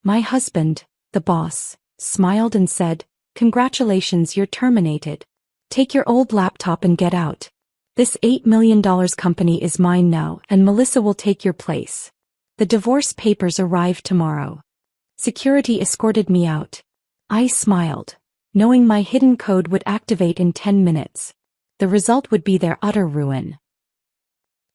My husband, the boss, smiled and said, "Congratulations, you're terminated. Take your old laptop and get out. This $8 million company is mine now and Melissa will take your place. The divorce papers arrive tomorrow." Security escorted me out. I smiled, knowing my hidden code would activate in 10 minutes. The result would be their utter ruin.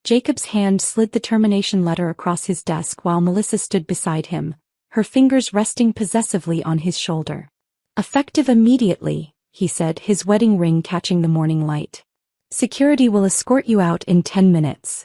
Jacob's hand slid the termination letter across his desk while Melissa stood beside him, her fingers resting possessively on his shoulder. "Effective immediately," he said, his wedding ring catching the morning light. "Security will escort you out in 10 minutes.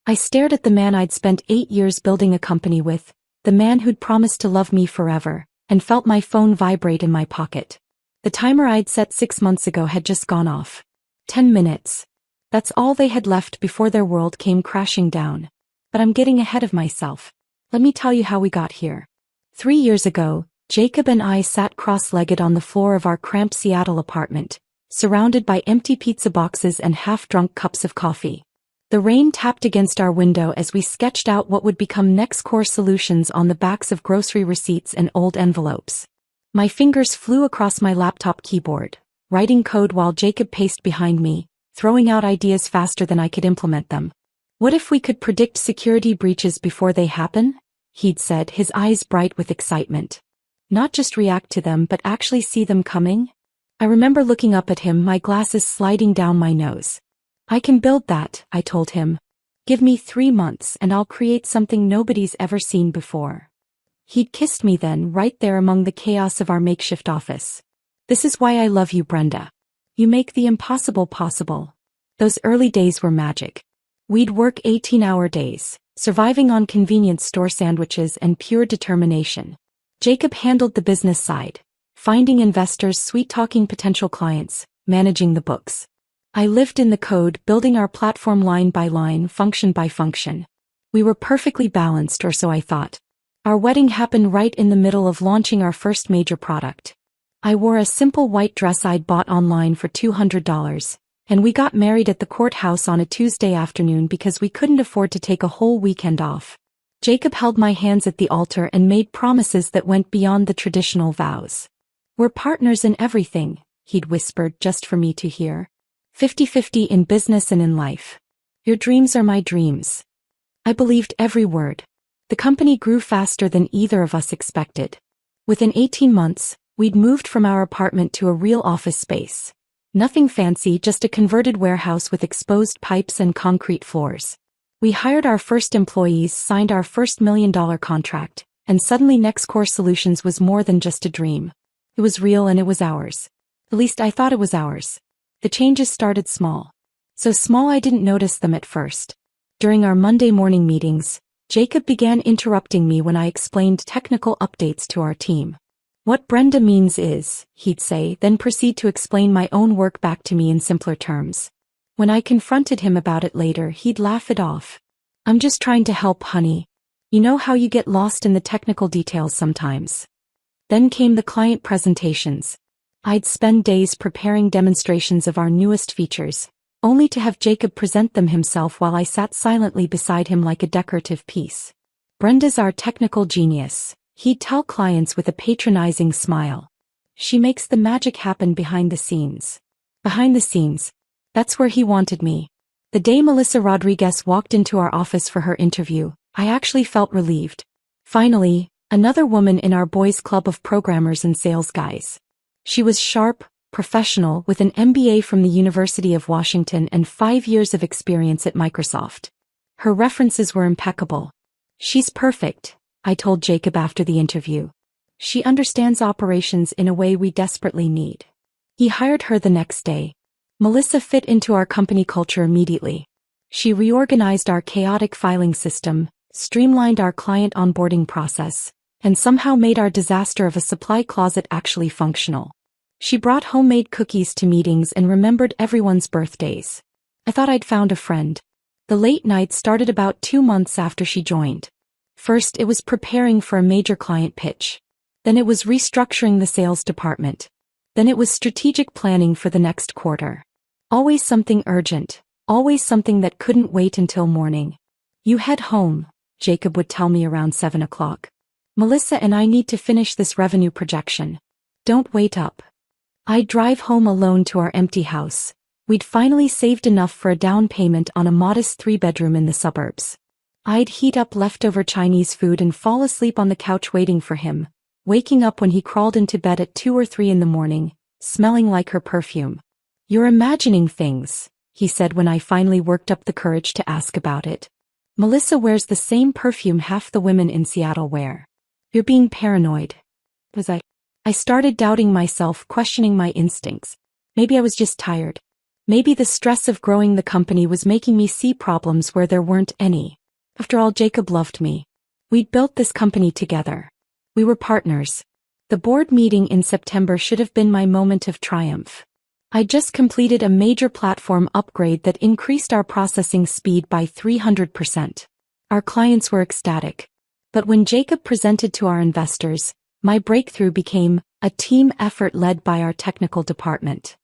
I stared at the man I'd spent 8 years building a company with, the man who'd promised to love me forever, and felt my phone vibrate in my pocket. The timer I'd set 6 months ago had just gone off. 10 minutes. That's all they had left before their world came crashing down. But I'm getting ahead of myself. Let me tell you how we got here. 3 years ago, Jacob and I sat cross-legged on the floor of our cramped Seattle apartment, surrounded by empty pizza boxes and half-drunk cups of coffee. The rain tapped against our window as we sketched out what would become next core solutions on the backs of grocery receipts and old envelopes. My fingers flew across my laptop keyboard, writing code while Jacob paced behind me, throwing out ideas faster than I could implement them. "What if we could predict security breaches before they happen?" he'd said, his eyes bright with excitement. "Not just react to them but actually see them coming?" I remember looking up at him, my glasses sliding down my nose. "I can build that," I told him. "Give me 3 months and I'll create something nobody's ever seen before." He'd kissed me then, right there among the chaos of our makeshift office. "This is why I love you, Brenda. You make the impossible possible." Those early days were magic. We'd work 18-hour days, surviving on convenience store sandwiches and pure determination. Jacob handled the business side, finding investors, sweet-talking potential clients, managing the books. I lived in the code, building our platform line by line, function by function. We were perfectly balanced, or so I thought. Our wedding happened right in the middle of launching our first major product. I wore a simple white dress I'd bought online for $200, and we got married at the courthouse on a Tuesday afternoon because we couldn't afford to take a whole weekend off. Jacob held my hands at the altar and made promises that went beyond the traditional vows. "We're partners in everything," he'd whispered just for me to hear. 50-50 in business and in life. Your dreams are my dreams." I believed every word. The company grew faster than either of us expected. Within 18 months, we'd moved from our apartment to a real office space. Nothing fancy, just a converted warehouse with exposed pipes and concrete floors. We hired our first employees, signed our first $1 million contract, and suddenly NextCore Solutions was more than just a dream. It was real and it was ours. At least I thought it was ours. The changes started small. So small I didn't notice them at first. During our Monday morning meetings, Jacob began interrupting me when I explained technical updates to our team. "What Brenda means is," he'd say, then proceed to explain my own work back to me in simpler terms. When I confronted him about it later, he'd laugh it off. "I'm just trying to help, honey. You know how you get lost in the technical details sometimes." Then came the client presentations. I'd spend days preparing demonstrations of our newest features, only to have Jacob present them himself while I sat silently beside him like a decorative piece. "Brenda's our technical genius," he'd tell clients with a patronizing smile. "She makes the magic happen behind the scenes." Behind the scenes. That's where he wanted me. The day Melissa Rodriguez walked into our office for her interview, I actually felt relieved. Finally, another woman in our boys' club of programmers and sales guys. She was sharp, professional, with an MBA from the University of Washington and 5 years of experience at Microsoft. Her references were impeccable. "She's perfect," I told Jacob after the interview. "She understands operations in a way we desperately need." He hired her the next day. Melissa fit into our company culture immediately. She reorganized our chaotic filing system, streamlined our client onboarding process, and somehow made our disaster of a supply closet actually functional. She brought homemade cookies to meetings and remembered everyone's birthdays. I thought I'd found a friend. The late nights started about 2 months after she joined. First, it was preparing for a major client pitch. Then it was restructuring the sales department. Then it was strategic planning for the next quarter. Always something urgent, always something that couldn't wait until morning. "You head home," Jacob would tell me around 7 o'clock. Melissa and I need to finish this revenue projection. Don't wait up. I'd drive home alone to our empty house. We'd finally saved enough for a down payment on a modest 3-bedroom in the suburbs. I'd heat up leftover Chinese food and fall asleep on the couch waiting for him, waking up when he crawled into bed at 2 or 3 in the morning, smelling like her perfume. "You're imagining things," he said when I finally worked up the courage to ask about it. "Melissa wears the same perfume half the women in Seattle wear. You're being paranoid." I started doubting myself, questioning my instincts. Maybe I was just tired. Maybe the stress of growing the company was making me see problems where there weren't any. After all, Jacob loved me. We'd built this company together. We were partners. The board meeting in September should have been my moment of triumph. I just completed a major platform upgrade that increased our processing speed by 300%. Our clients were ecstatic. But when Jacob presented to our investors, my breakthrough became a team effort led by our technical department.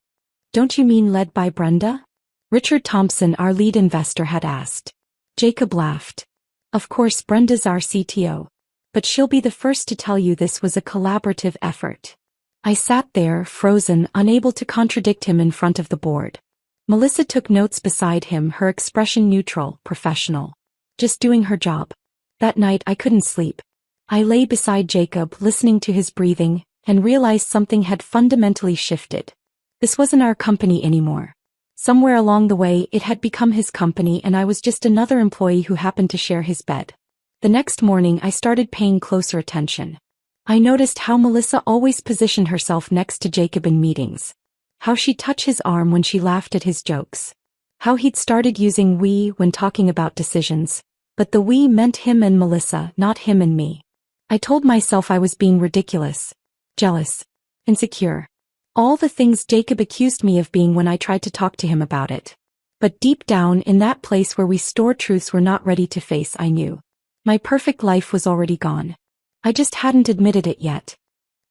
"Don't you mean led by Brenda?" Richard Thompson, our lead investor, had asked. Jacob laughed. "Of course, Brenda's our CTO. But she'll be the first to tell you this was a collaborative effort." I sat there, frozen, unable to contradict him in front of the board. Melissa took notes beside him, her expression neutral, professional. Just doing her job. That night I couldn't sleep. I lay beside Jacob, listening to his breathing, and realized something had fundamentally shifted. This wasn't our company anymore. Somewhere along the way, it had become his company, and I was just another employee who happened to share his bed. The next morning I started paying closer attention. I noticed how Melissa always positioned herself next to Jacob in meetings. How she'd touch his arm when she laughed at his jokes. How he'd started using we when talking about decisions, but the we meant him and Melissa, not him and me. I told myself I was being ridiculous, jealous, insecure. All the things Jacob accused me of being when I tried to talk to him about it. But deep down, in that place where we store truths we're not ready to face, I knew. My perfect life was already gone. I just hadn't admitted it yet.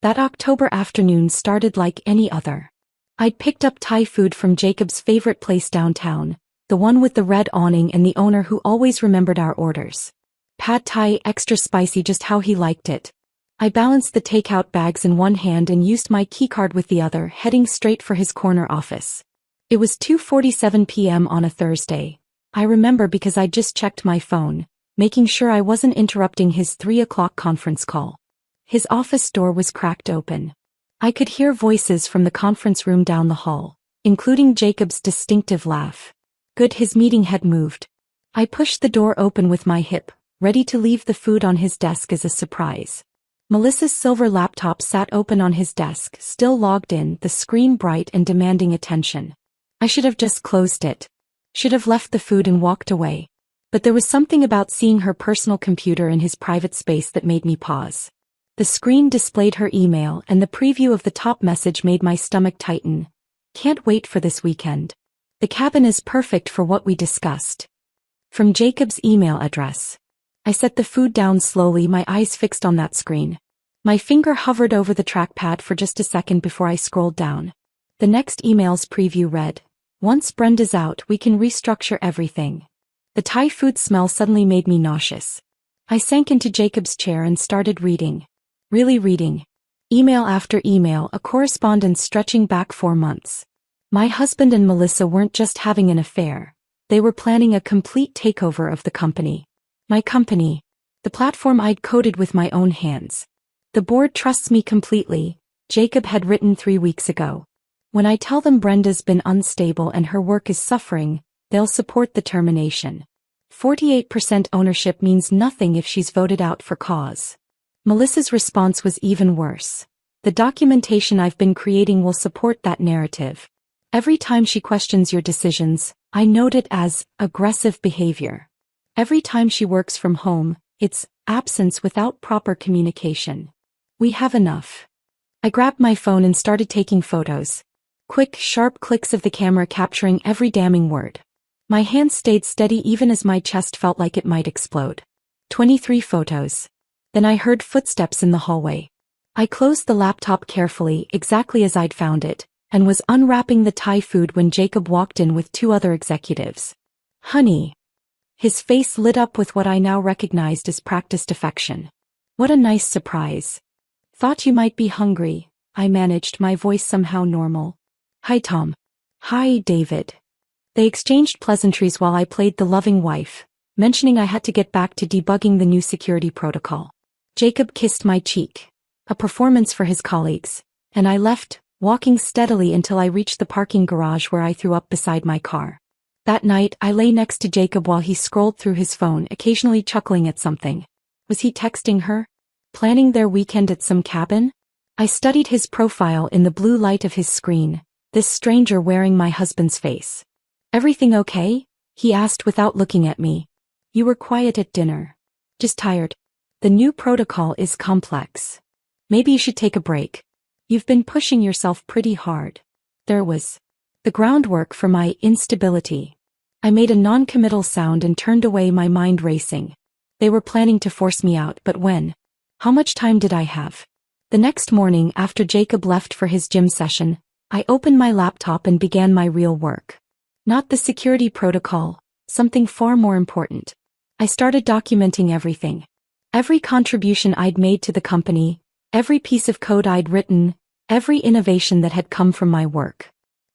That October afternoon started like any other. I'd picked up Thai food from Jacob's favorite place downtown, the one with the red awning and the owner who always remembered our orders. Pad Thai, extra spicy, just how he liked it. I balanced the takeout bags in one hand and used my keycard with the other, heading straight for his corner office. It was 2:47 p.m. on a Thursday. I remember because I'd just checked my phone, making sure I wasn't interrupting his 3 o'clock conference call. His office door was cracked open. I could hear voices from the conference room down the hall, including Jacob's distinctive laugh. Good, his meeting had moved. I pushed the door open with my hip, ready to leave the food on his desk as a surprise. Melissa's silver laptop sat open on his desk, still logged in, the screen bright and demanding attention. I should have just closed it. Should have left the food and walked away. But there was something about seeing her personal computer in his private space that made me pause. The screen displayed her email, and the preview of the top message made my stomach tighten. "Can't wait for this weekend. The cabin is perfect for what we discussed." From Jacob's email address. I set the food down slowly, my eyes fixed on that screen. My finger hovered over the trackpad for just a second before I scrolled down. The next email's preview read, "Once Brenda's out, we can restructure everything." The Thai food smell suddenly made me nauseous. I sank into Jacob's chair and started reading. Really reading. Email after email, a correspondence stretching back 4 months. My husband and Melissa weren't just having an affair. They were planning a complete takeover of the company. My company. The platform I'd coded with my own hands. "The board trusts me completely," Jacob had written 3 weeks ago. "When I tell them Brenda's been unstable and her work is suffering, they'll support the termination. 48% ownership means nothing if she's voted out for cause." Melissa's response was even worse. "The documentation I've been creating will support that narrative. Every time she questions your decisions, I note it as aggressive behavior. Every time she works from home, it's absence without proper communication. We have enough." I grabbed my phone and started taking photos. Quick, sharp clicks of the camera capturing every damning word. My hands stayed steady even as my chest felt like it might explode. 23 photos. Then I heard footsteps in the hallway. I closed the laptop carefully, exactly as I'd found it, and was unwrapping the Thai food when Jacob walked in with 2 other executives. "Honey." His face lit up with what I now recognized as practiced affection. What a nice surprise. Thought you might be hungry, I managed, my voice somehow normal. Hi Tom. Hi David. They exchanged pleasantries while I played the loving wife, mentioning I had to get back to debugging the new security protocol. Jacob kissed my cheek, a performance for his colleagues, and I left, walking steadily until I reached the parking garage where I threw up beside my car. That night, I lay next to Jacob while he scrolled through his phone, occasionally chuckling at something. Was he texting her? Planning their weekend at some cabin? I studied his profile in the blue light of his screen, this stranger wearing my husband's face. Everything okay? He asked without looking at me. You were quiet at dinner. Just tired. The new protocol is complex. Maybe you should take a break. You've been pushing yourself pretty hard. There was the groundwork for my instability. I made a non-committal sound and turned away, my mind racing. They were planning to force me out, but when? How much time did I have? The next morning, after Jacob left for his gym session, I opened my laptop and began my real work. Not the security protocol, something far more important. I started documenting everything. Every contribution I'd made to the company, every piece of code I'd written, every innovation that had come from my work.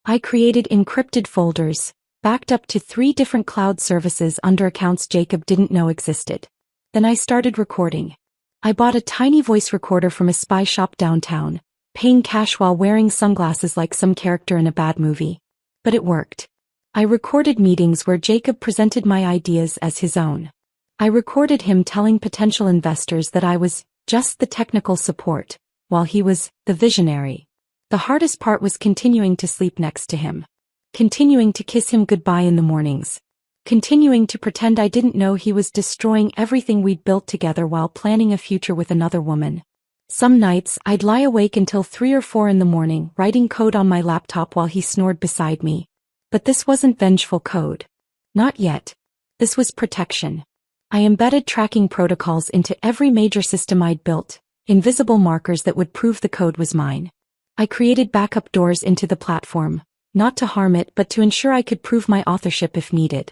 I created encrypted folders, backed up to 3 different cloud services under accounts Jacob didn't know existed. Then I started recording. I bought a tiny voice recorder from a spy shop downtown, paying cash while wearing sunglasses like some character in a bad movie. But it worked. I recorded meetings where Jacob presented my ideas as his own. I recorded him telling potential investors that I was just the technical support, while he was the visionary. The hardest part was continuing to sleep next to him. Continuing to kiss him goodbye in the mornings. Continuing to pretend I didn't know he was destroying everything we'd built together while planning a future with another woman. Some nights, I'd lie awake until 3 or 4 in the morning, writing code on my laptop while he snored beside me. But this wasn't vengeful code. Not yet. This was protection. I embedded tracking protocols into every major system I'd built, invisible markers that would prove the code was mine. I created backup doors into the platform, not to harm it but to ensure I could prove my authorship if needed.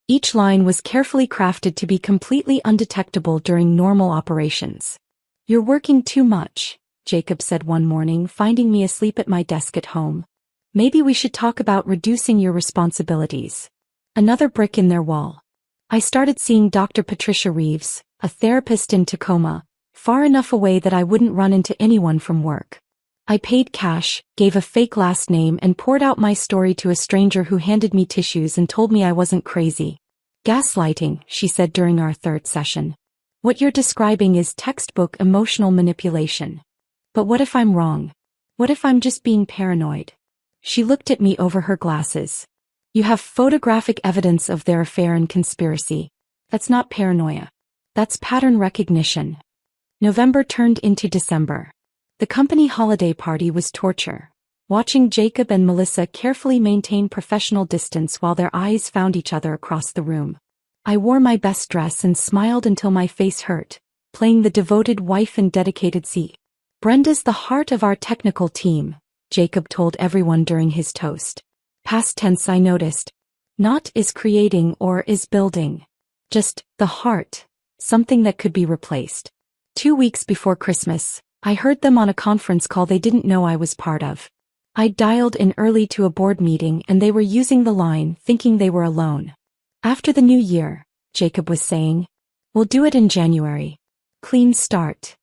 Each line was carefully crafted to be completely undetectable during normal operations. You're working too much, Jacob said one morning, finding me asleep at my desk at home. Maybe we should talk about reducing your responsibilities. Another brick in their wall. I started seeing Dr. Patricia Reeves, a therapist in Tacoma, far enough away that I wouldn't run into anyone from work. I paid cash, gave a fake last name and poured out my story to a stranger who handed me tissues and told me I wasn't crazy. Gaslighting, she said during our 3rd session. What you're describing is textbook emotional manipulation. But what if I'm wrong? What if I'm just being paranoid? She looked at me over her glasses. You have photographic evidence of their affair and conspiracy. That's not paranoia. That's pattern recognition. November turned into December. The company holiday party was torture. Watching Jacob and Melissa carefully maintain professional distance while their eyes found each other across the room. I wore my best dress and smiled until my face hurt, playing the devoted wife and dedicated C. Brenda's the heart of our technical team, Jacob told everyone during his toast. Past tense, I noticed. Not is creating or is building. Just the heart, something that could be replaced. 2 weeks before Christmas, I heard them on a conference call they didn't know I was part of. I dialed in early to a board meeting and they were using the line, thinking they were alone. After the new year, Jacob was saying. We'll do it in January. Clean start.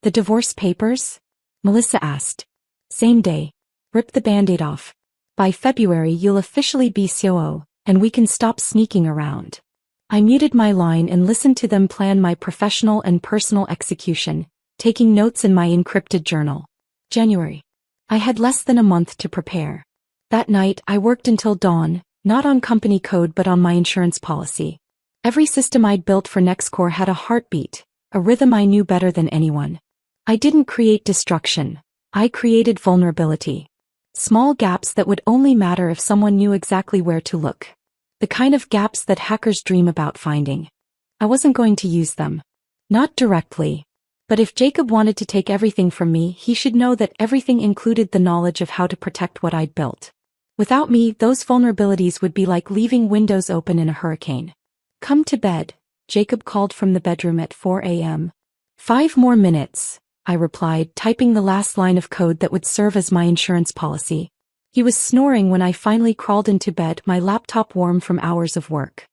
The divorce papers? Melissa asked. Same day. Rip the Band-Aid off. By February you'll officially be COO, and we can stop sneaking around. I muted my line and listened to them plan my professional and personal execution, taking notes in my encrypted journal. January. I had less than a month to prepare. That night I worked until dawn, not on company code but on my insurance policy. Every system I'd built for NextCore had a heartbeat, a rhythm I knew better than anyone. I didn't create destruction. I created vulnerability. Small gaps that would only matter if someone knew exactly where to look. The kind of gaps that hackers dream about finding. I wasn't going to use them. Not directly. But if Jacob wanted to take everything from me, he should know that everything included the knowledge of how to protect what I'd built. Without me, those vulnerabilities would be like leaving windows open in a hurricane. Come to bed, Jacob called from the bedroom at 4 a.m. 5 more minutes, I replied, typing the last line of code that would serve as my insurance policy. He was snoring when I finally crawled into bed, my laptop warm from hours of work.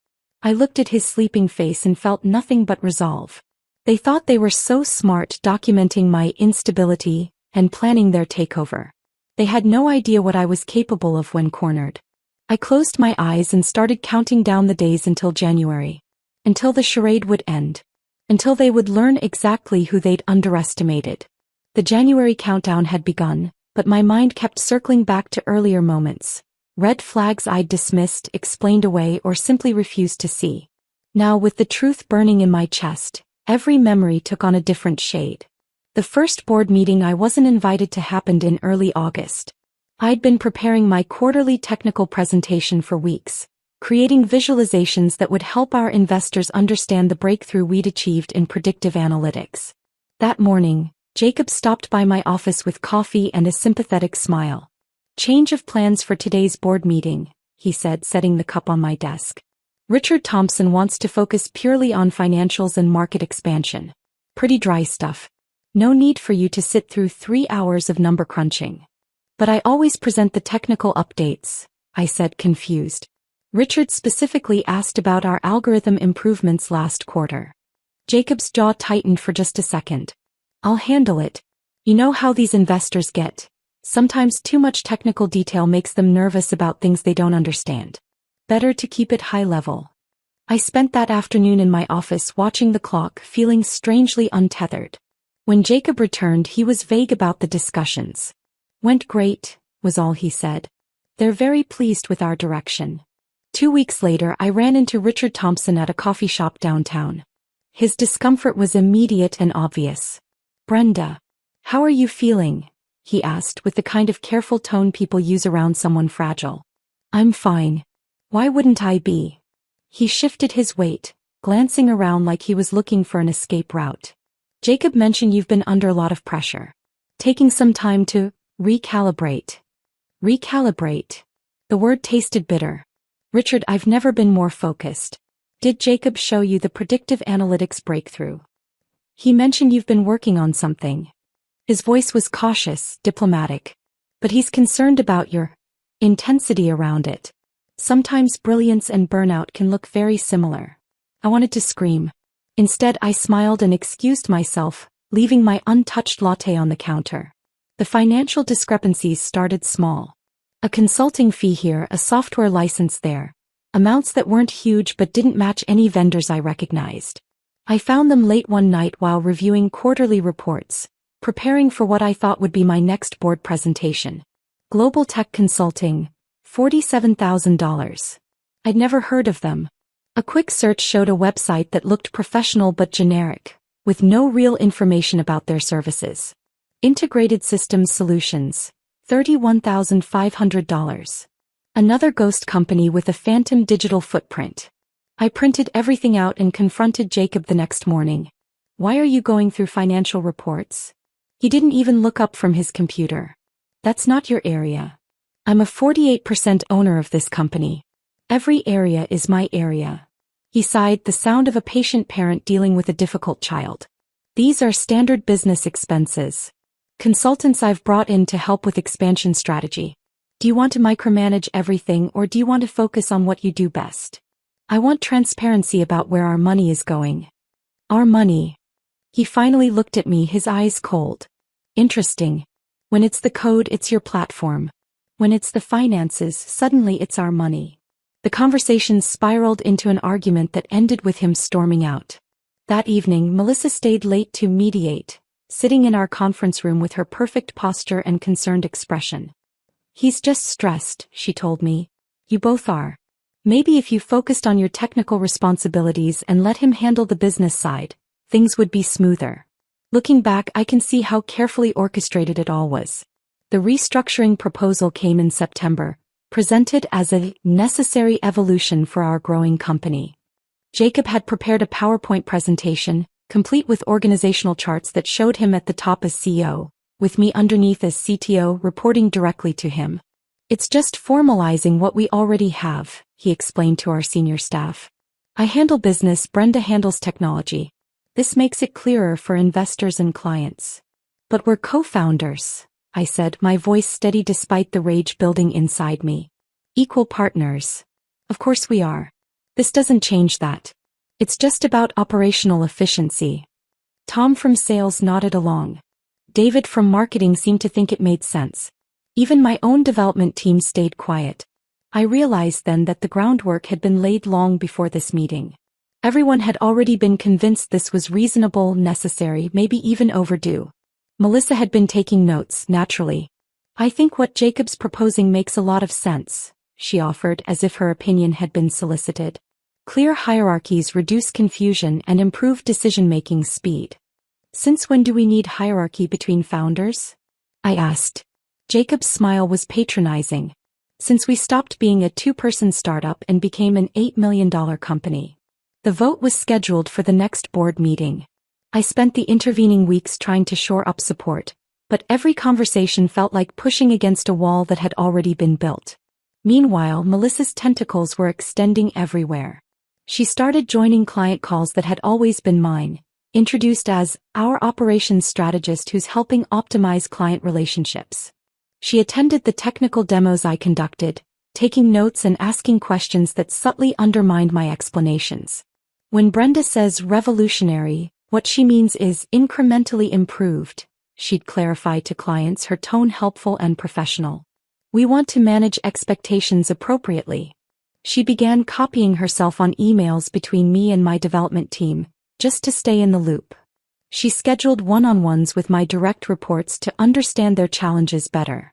I looked at his sleeping face and felt nothing but resolve. They thought they were so smart, documenting my instability and planning their takeover. They had no idea what I was capable of when cornered. I closed my eyes and started counting down the days until January. Until the charade would end. Until they would learn exactly who they'd underestimated. The January countdown had begun, but my mind kept circling back to earlier moments. Red flags I'd dismissed, explained away, or simply refused to see. Now, with the truth burning in my chest, every memory took on a different shade. The first board meeting I wasn't invited to happened in early August. I'd been preparing my quarterly technical presentation for weeks, creating visualizations that would help our investors understand the breakthrough we'd achieved in predictive analytics. That morning, Jacob stopped by my office with coffee and a sympathetic smile. "Change of plans for today's board meeting," he said, setting the cup on my desk. "Richard Thompson wants to focus purely on financials and market expansion. Pretty dry stuff. No need for you to sit through 3 hours of number crunching." "But I always present the technical updates," I said, confused. Richard specifically asked about our algorithm improvements last quarter. Jacob's jaw tightened for just a second. "I'll handle it. You know how these investors get. Sometimes too much technical detail makes them nervous about things they don't understand. Better to keep it high level." I spent that afternoon in my office watching the clock, feeling strangely untethered. When Jacob returned, he was vague about the discussions. "Went great," was all he said. "They're very pleased with our direction." 2 weeks later, I ran into Richard Thompson at a coffee shop downtown. His discomfort was immediate and obvious. "Brenda, how are you feeling?" he asked, with the kind of careful tone people use around someone fragile. "I'm fine. Why wouldn't I be?" He shifted his weight, glancing around like he was looking for an escape route. "Jacob mentioned you've been under a lot of pressure. Taking some time to recalibrate." Recalibrate. The word tasted bitter. "Richard, I've never been more focused. Did Jacob show you the predictive analytics breakthrough? He mentioned you've been working on something." His voice was cautious, diplomatic. "But he's concerned about your intensity around it. Sometimes brilliance and burnout can look very similar." I wanted to scream. Instead, I smiled and excused myself, leaving my untouched latte on the counter. The financial discrepancies started small. A consulting fee here, a software license there. Amounts that weren't huge but didn't match any vendors I recognized. I found them late one night while reviewing quarterly reports, preparing for what I thought would be my next board presentation. Global Tech Consulting, $47,000. I'd never heard of them. A quick search showed a website that looked professional but generic, with no real information about their services. Integrated Systems Solutions, $31,500. Another ghost company with a phantom digital footprint. I printed everything out and confronted Jacob the next morning. "Why are you going through financial reports?" He didn't even look up from his computer. "That's not your area. I'm a 48% owner of this company. Every area is my area." He sighed, the sound of a patient parent dealing with a difficult child. "These are standard business expenses. Consultants I've brought in to help with expansion strategy. Do you want to micromanage everything, or do you want to focus on what you do best? I want transparency about where our money is going." "Our money." He finally looked at me, his eyes cold. "Interesting. When it's the code, it's your platform. When it's the finances, suddenly it's our money." The conversation spiraled into an argument that ended with him storming out. That evening, Melissa stayed late to mediate, sitting in our conference room with her perfect posture and concerned expression. "He's just stressed," she told me. "You both are. Maybe if you focused on your technical responsibilities and let him handle the business side, things would be smoother." Looking back, I can see how carefully orchestrated it all was. The restructuring proposal came in September, presented as a necessary evolution for our growing company. Jacob had prepared a PowerPoint presentation, complete with organizational charts that showed him at the top as CEO, with me underneath as CTO, reporting directly to him. "It's just formalizing what we already have," he explained to our senior staff. "I handle business, Brenda handles technology. This makes it clearer for investors and clients. But we're co-founders, I said, my voice steady despite the rage building inside me. Equal partners. Of course we are. This doesn't change that. It's just about operational efficiency. Tom from sales nodded along. David from marketing seemed to think it made sense. Even my own development team stayed quiet. I realized then that the groundwork had been laid long before this meeting. Everyone had already been convinced this was reasonable, necessary, maybe even overdue. Melissa had been taking notes, naturally. I think what Jacob's proposing makes a lot of sense, she offered as if her opinion had been solicited. Clear hierarchies reduce confusion and improve decision-making speed. Since when do we need hierarchy between founders? I asked. Jacob's smile was patronizing. Since we stopped being a two-person startup and became an $8 million company. The vote was scheduled for the next board meeting. I spent the intervening weeks trying to shore up support, but every conversation felt like pushing against a wall that had already been built. Meanwhile, Melissa's tentacles were extending everywhere. She started joining client calls that had always been mine, introduced as our operations strategist who's helping optimize client relationships. She attended the technical demos I conducted, taking notes and asking questions that subtly undermined my explanations. When Brenda says revolutionary, what she means is incrementally improved, she'd clarify to clients, her tone helpful and professional. We want to manage expectations appropriately. She began copying herself on emails between me and my development team, just to stay in the loop. She scheduled one-on-ones with my direct reports to understand their challenges better.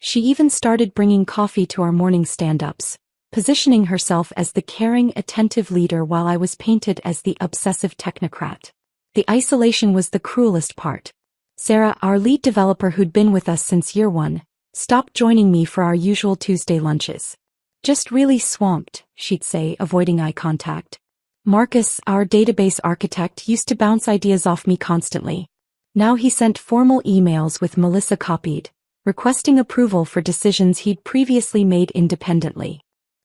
She even started bringing coffee to our morning stand-ups, positioning herself as the caring, attentive leader while I was painted as the obsessive technocrat. The isolation was the cruelest part. Sarah, our lead developer who'd been with us since year one, stopped joining me for our usual Tuesday lunches. Just really swamped, she'd say, avoiding eye contact. Marcus, our database architect, used to bounce ideas off me constantly. Now he sent formal emails with Melissa copied, requesting approval for decisions he'd previously made independently.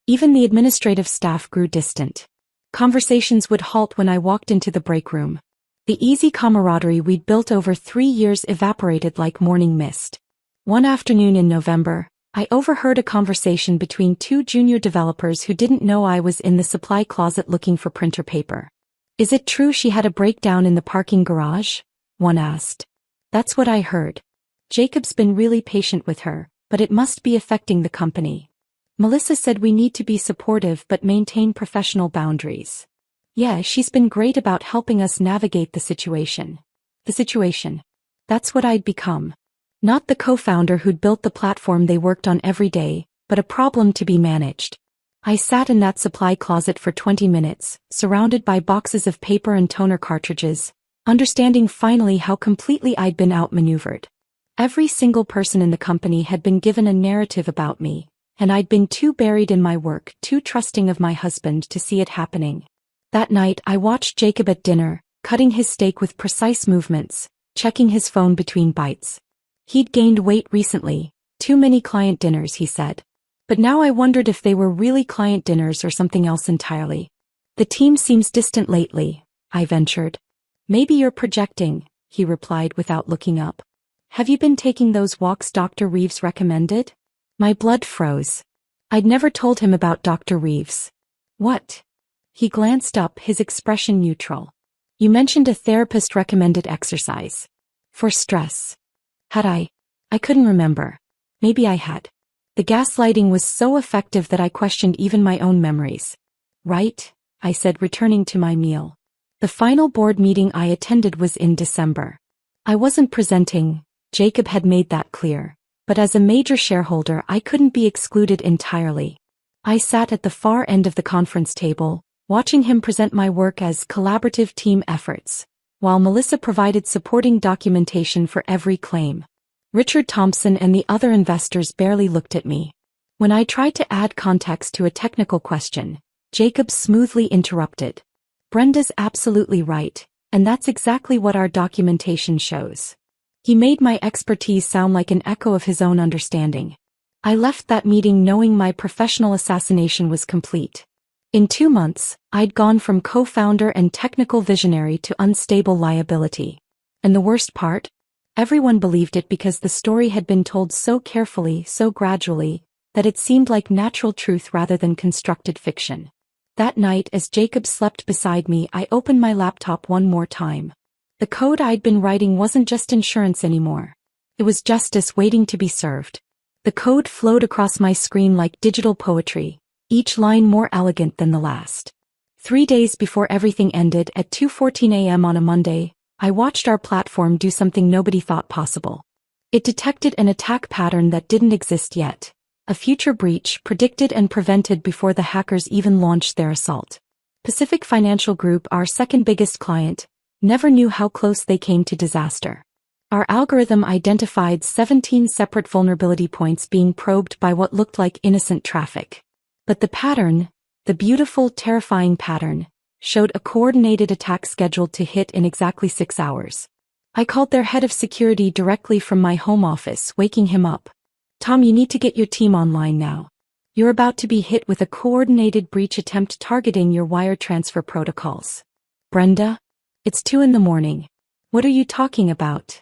Even the administrative staff grew distant. Conversations would halt when I walked into the break room. The easy camaraderie we'd built over 3 years evaporated like morning mist. One afternoon in November, I overheard a conversation between two junior developers who didn't know I was in the supply closet looking for printer paper. Is it true she had a breakdown in the parking garage? One asked. That's what I heard. Jacob's been really patient with her, but it must be affecting the company. Melissa said we need to be supportive but maintain professional boundaries. Yeah, she's been great about helping us navigate the situation. The situation. That's what I'd become. Not the co-founder who'd built the platform they worked on every day, but a problem to be managed. I sat in that supply closet for 20 minutes, surrounded by boxes of paper and toner cartridges, understanding finally how completely I'd been outmaneuvered. Every single person in the company had been given a narrative about me, and I'd been too buried in my work, too trusting of my husband to see it happening. That night I watched Jacob at dinner, cutting his steak with precise movements, checking his phone between bites. He'd gained weight recently, too many client dinners, he said. But now I wondered if they were really client dinners or something else entirely. The team seems distant lately, I ventured. Maybe you're projecting, he replied without looking up. Have you been taking those walks Dr. Reeves recommended? My blood froze. I'd never told him about Dr. Reeves. What? He glanced up, his expression neutral. You mentioned a therapist recommended exercise. For stress. Had I? I couldn't remember. Maybe I had. The gaslighting was so effective that I questioned even my own memories. Right? I said, returning to my meal. The final board meeting I attended was in December. I wasn't presenting, Jacob had made that clear, but as a major shareholder I couldn't be excluded entirely. I sat at the far end of the conference table, watching him present my work as collaborative team efforts, while Melissa provided supporting documentation for every claim. Richard Thompson and the other investors barely looked at me. When I tried to add context to a technical question, Jacob smoothly interrupted. Brenda's absolutely right, and that's exactly what our documentation shows. He made my expertise sound like an echo of his own understanding. I left that meeting knowing my professional assassination was complete. In 2 months, I'd gone from co-founder and technical visionary to unstable liability. And the worst part? Everyone believed it because the story had been told so carefully, so gradually, that it seemed like natural truth rather than constructed fiction. That night, as Jacob slept beside me, I opened my laptop one more time. The code I'd been writing wasn't just insurance anymore. It was justice waiting to be served. The code flowed across my screen like digital poetry, each line more elegant than the last. 3 days before everything ended, at 2:14 a.m. on a Monday, I watched our platform do something nobody thought possible. It detected an attack pattern that didn't exist yet. A future breach predicted and prevented before the hackers even launched their assault. Pacific Financial Group, our second biggest client, never knew how close they came to disaster. Our algorithm identified 17 separate vulnerability points being probed by what looked like innocent traffic. But the pattern, the beautiful, terrifying pattern, showed a coordinated attack scheduled to hit in exactly 6 hours. I called their head of security directly from my home office, waking him up. "Tom, you need to get your team online now. You're about to be hit with a coordinated breach attempt targeting your wire transfer protocols." "Brenda? It's 2 in the morning. What are you talking about?"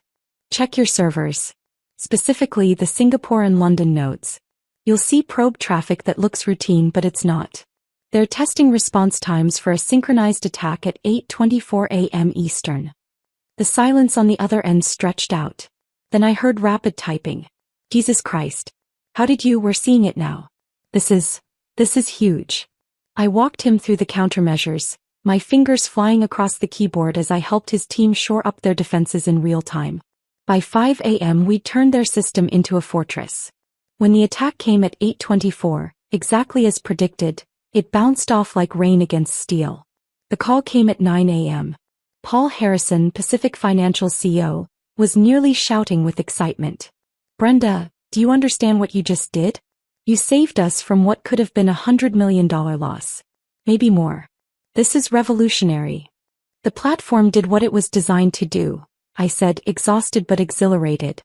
"Check your servers. Specifically the Singapore and London nodes. You'll see probe traffic that looks routine, but it's not. They're testing response times for a synchronized attack at 8:24 a.m. Eastern." The silence on the other end stretched out. Then I heard rapid typing. "Jesus Christ. We're seeing it now. This is huge." I walked him through the countermeasures, my fingers flying across the keyboard as I helped his team shore up their defenses in real time. By 5 a.m. we'd turned their system into a fortress. When the attack came at 8:24, exactly as predicted, it bounced off like rain against steel. The call came at 9 a.m. Paul Harrison, Pacific Financial CEO, was nearly shouting with excitement. "Brenda, do you understand what you just did? You saved us from what could have been $100 million loss. Maybe more. This is revolutionary." "The platform did what it was designed to do," I said, exhausted but exhilarated.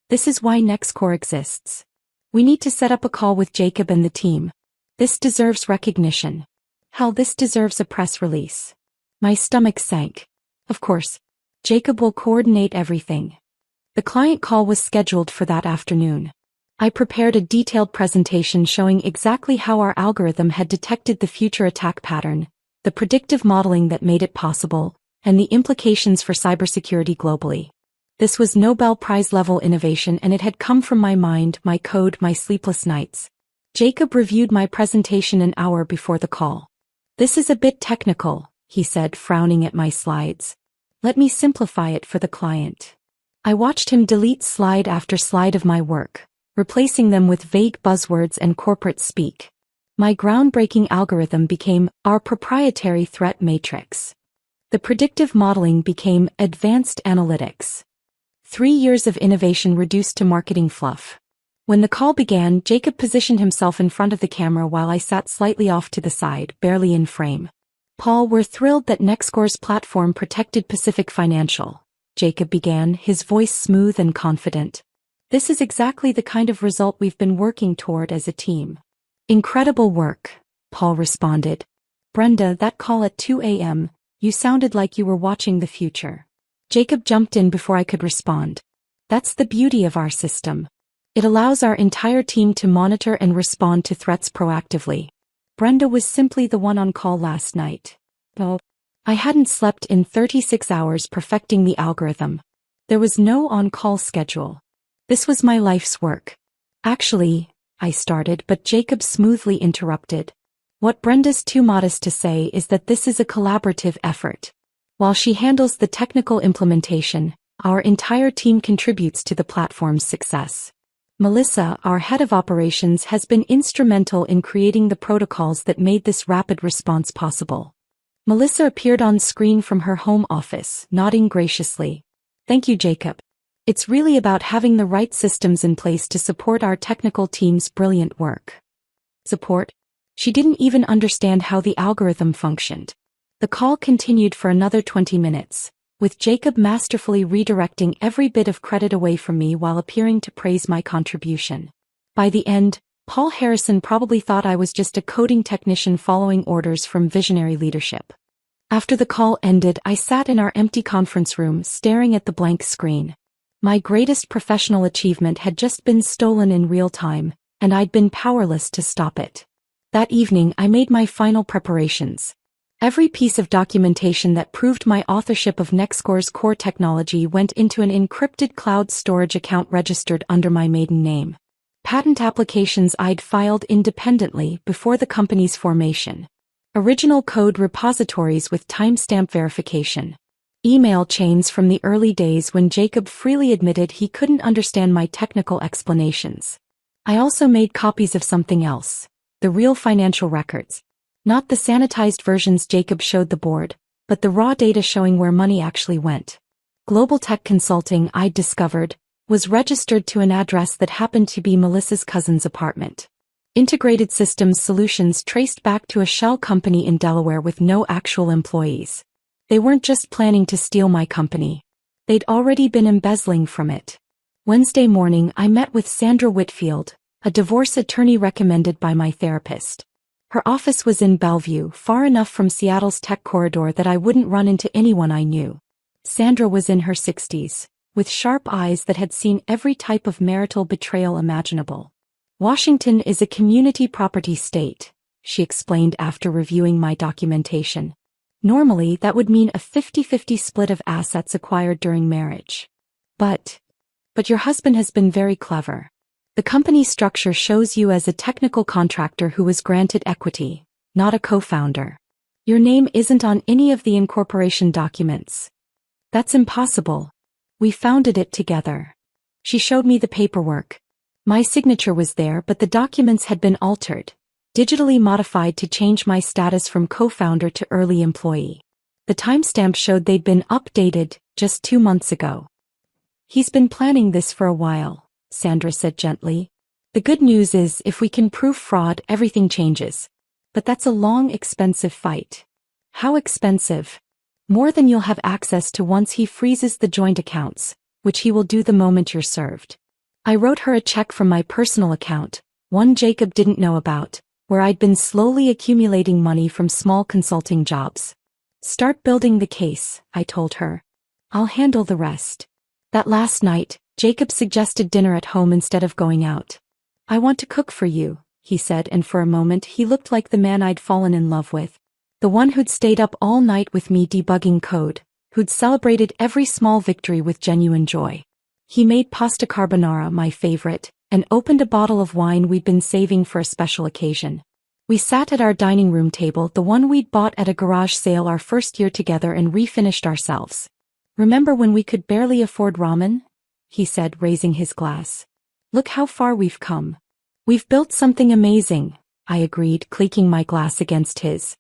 "This is why NextCore exists. We need to set up a call with Jacob and the team. This deserves recognition. Hell, this deserves a press release." My stomach sank. Of course. Jacob will coordinate everything. The client call was scheduled for that afternoon. I prepared a detailed presentation showing exactly how our algorithm had detected the future attack pattern, the predictive modeling that made it possible, and the implications for cybersecurity globally. This was Nobel Prize-level innovation, and it had come from my mind, my code, my sleepless nights. Jacob reviewed my presentation an hour before the call. "This is a bit technical," he said, frowning at my slides. "Let me simplify it for the client." I watched him delete slide after slide of my work, replacing them with vague buzzwords and corporate speak. My groundbreaking algorithm became our proprietary threat matrix. The predictive modeling became advanced analytics. 3 years of innovation reduced to marketing fluff. When the call began, Jacob positioned himself in front of the camera while I sat slightly off to the side, barely in frame. "Paul, we're thrilled that NextCore's platform protected Pacific Financial," Jacob began, his voice smooth and confident. "This is exactly the kind of result we've been working toward as a team." "Incredible work," Paul responded. "Brenda, that call at 2 a.m., you sounded like you were watching the future." Jacob jumped in before I could respond. "That's the beauty of our system. It allows our entire team to monitor and respond to threats proactively. Brenda was simply the one on call last night. Well, I hadn't slept in 36 hours perfecting the algorithm. There was no on-call schedule. This was my life's work. Actually, I started, but Jacob smoothly interrupted. What Brenda's too modest to say is that this is a collaborative effort. While she handles the technical implementation, our entire team contributes to the platform's success. Melissa, our head of operations, has been instrumental in creating the protocols that made this rapid response possible. Melissa appeared on screen from her home office, nodding graciously. "Thank you, Jacob. It's really about having the right systems in place to support our technical team's brilliant work." Support? She didn't even understand how the algorithm functioned. The call continued for another 20 minutes, with Jacob masterfully redirecting every bit of credit away from me while appearing to praise my contribution. By the end, Paul Harrison probably thought I was just a coding technician following orders from visionary leadership. After the call ended, I sat in our empty conference room staring at the blank screen. My greatest professional achievement had just been stolen in real time, and I'd been powerless to stop it. That evening, I made my final preparations. Every piece of documentation that proved my authorship of NextCore's core technology went into an encrypted cloud storage account registered under my maiden name. Patent applications I'd filed independently before the company's formation. Original code repositories with timestamp verification. Email chains from the early days when Jacob freely admitted he couldn't understand my technical explanations. I also made copies of something else, the real financial records. Not the sanitized versions Jacob showed the board, but the raw data showing where money actually went. Global Tech Consulting, I'd discovered, was registered to an address that happened to be Melissa's cousin's apartment. Integrated Systems Solutions traced back to a shell company in Delaware with no actual employees. They weren't just planning to steal my company. They'd already been embezzling from it. Wednesday morning, I met with Sandra Whitfield, a divorce attorney recommended by my therapist. Her office was in Bellevue, far enough from Seattle's tech corridor that I wouldn't run into anyone I knew. Sandra was in her 60s, with sharp eyes that had seen every type of marital betrayal imaginable. Washington is a community property state, she explained after reviewing my documentation. Normally, that would mean a 50-50 split of assets acquired during marriage. But your husband has been very clever. The company structure shows you as a technical contractor who was granted equity, not a co-founder. Your name isn't on any of the incorporation documents. That's impossible. We founded it together. She showed me the paperwork. My signature was there, but the documents had been altered, digitally modified to change my status from co-founder to early employee. The timestamp showed they'd been updated just 2 months ago. He's been planning this for a while, Sandra said gently. The good news is if we can prove fraud, everything changes. But that's a long, expensive fight. How expensive? More than you'll have access to once he freezes the joint accounts, which he will do the moment you're served. I wrote her a check from my personal account, one Jacob didn't know about, where I'd been slowly accumulating money from small consulting jobs. Start building the case, I told her. I'll handle the rest. That last night, Jacob suggested dinner at home instead of going out. I want to cook for you, he said, and for a moment he looked like the man I'd fallen in love with. The one who'd stayed up all night with me debugging code, who'd celebrated every small victory with genuine joy. He made pasta carbonara, my favorite, and opened a bottle of wine we'd been saving for a special occasion. We sat at our dining room table, the one we'd bought at a garage sale our first year together, and refinished ourselves. Remember when we could barely afford ramen? He said, raising his glass. Look how far we've come. We've built something amazing, I agreed, clinking my glass against his.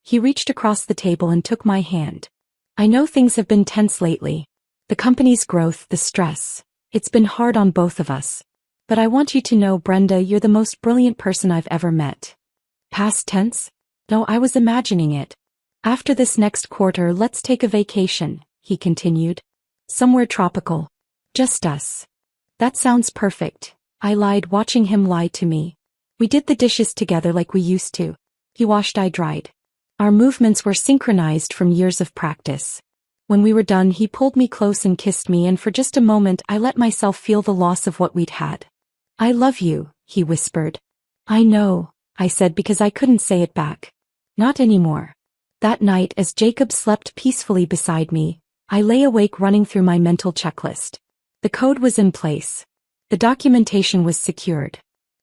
He reached across the table and took my hand. I know things have been tense lately. The company's growth, the stress. It's been hard on both of us. But I want you to know, Brenda, you're the most brilliant person I've ever met. Past tense? No, I was imagining it. After this next quarter, let's take a vacation, he continued. Somewhere tropical. Just us. That sounds perfect, I lied, watching him lie to me. We did the dishes together like we used to. He washed, I dried. Our movements were synchronized from years of practice. When we were done, he pulled me close and kissed me, and for just a moment I let myself feel the loss of what we'd had. I love you, he whispered. I know, I said, because I couldn't say it back. Not anymore. That night, as Jacob slept peacefully beside me, I lay awake running through my mental checklist. The code was in place. The documentation was secured.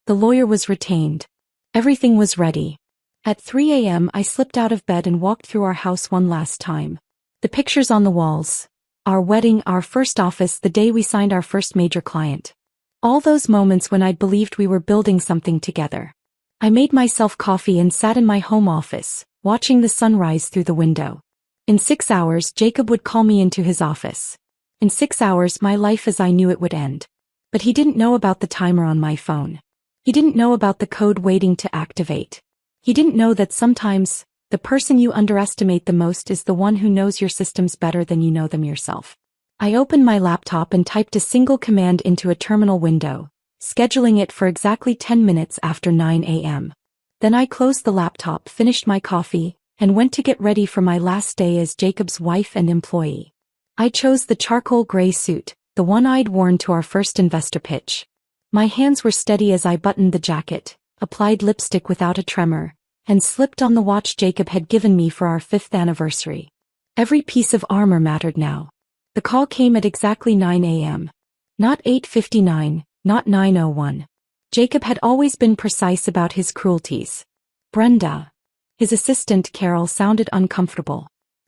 The lawyer was retained. Everything was ready. At 3 a.m. I slipped out of bed and walked through our house one last time. The pictures on the walls. Our wedding, our first office, the day we signed our first major client. All those moments when I'd believed we were building something together. I made myself coffee and sat in my home office, watching the sunrise through the window. In 6 hours, Jacob would call me into his office. In 6 hours, my life as I knew it would end. But he didn't know about the timer on my phone. He didn't know about the code waiting to activate. He didn't know that sometimes, the person you underestimate the most is the one who knows your systems better than you know them yourself. I opened my laptop and typed a single command into a terminal window. scheduling it for exactly 10 minutes after 9 a.m. Then I closed the laptop, finished my coffee, and went to get ready for my last day as Jacob's wife and employee. I chose the charcoal gray suit, the one I'd worn to our first investor pitch. My hands were steady as I buttoned the jacket, applied lipstick without a tremor, and slipped on the watch Jacob had given me for our 5th anniversary. Every piece of armor mattered now. The call came at exactly 9 a.m. Not 8:59, not 9:01. Jacob had always been precise about his cruelties. Brenda. His assistant Carol sounded uncomfortable.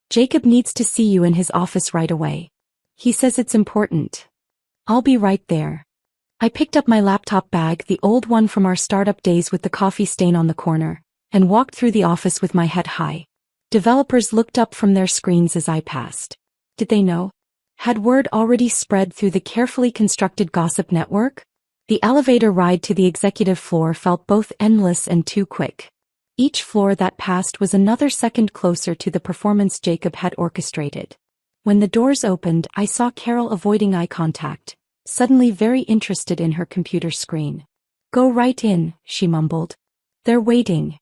Jacob needs to see you in his office right away. He says it's important. I'll be right there. I picked up my laptop bag, the old one from our startup days with the coffee stain on the corner, and walked through the office with my head high. Developers looked up from their screens as I passed. Did they know? Had word already spread through the carefully constructed gossip network? The elevator ride to the executive floor felt both endless and too quick. Each floor that passed was another second closer to the performance Jacob had orchestrated. When the doors opened, I saw Carol avoiding eye contact, suddenly very interested in her computer screen. Go right in, she mumbled. They're waiting.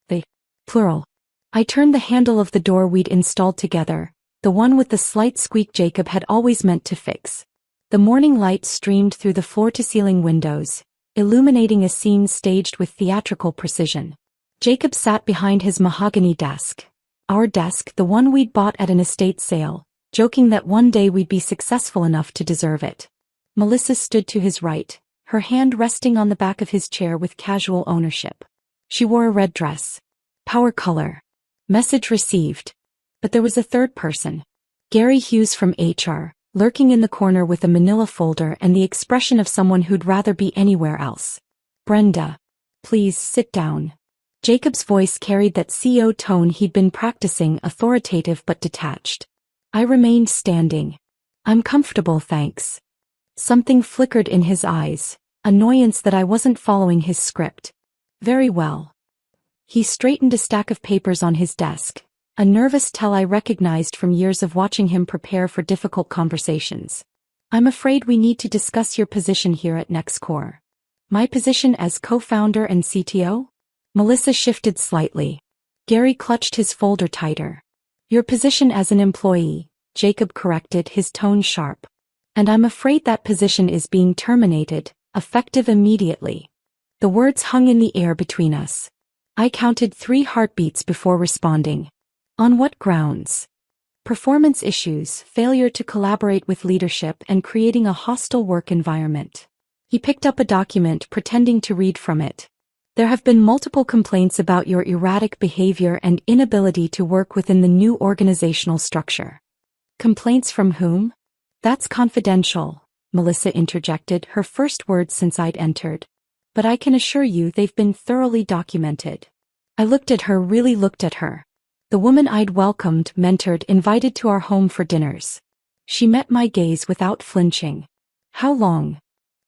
They. Plural. I turned the handle of the door we'd installed together, the one with the slight squeak Jacob had always meant to fix. The morning light streamed through the floor-to-ceiling windows, illuminating a scene staged with theatrical precision. Jacob sat behind his mahogany desk. Our desk, the one we'd bought at an estate sale, joking that one day we'd be successful enough to deserve it. Melissa stood to his right, her hand resting on the back of his chair with casual ownership. She wore a red dress. Power color. Message received. But there was a third person. Gary Hughes from HR, lurking in the corner with a manila folder and the expression of someone who'd rather be anywhere else. Brenda. Please sit down. Jacob's voice carried that CEO tone he'd been practicing, authoritative but detached. I remained standing. I'm comfortable, thanks. Something flickered in his eyes, annoyance that I wasn't following his script. Very well. He straightened a stack of papers on his desk, a nervous tell I recognized from years of watching him prepare for difficult conversations. I'm afraid we need to discuss your position here at NextCore. My position as co-founder and CTO? Melissa shifted slightly. Gary clutched his folder tighter. Your position as an employee, Jacob corrected, his tone sharp. And I'm afraid that position is being terminated, effective immediately. The words hung in the air between us. I counted 3 heartbeats before responding. On what grounds? Performance issues, failure to collaborate with leadership, and creating a hostile work environment. He picked up a document, pretending to read from it. There have been multiple complaints about your erratic behavior and inability to work within the new organizational structure. Complaints from whom? That's confidential, Melissa interjected, her first words since I'd entered. But I can assure you they've been thoroughly documented. I looked at her, really looked at her. The woman I'd welcomed, mentored, invited to our home for dinners. She met my gaze without flinching. How long?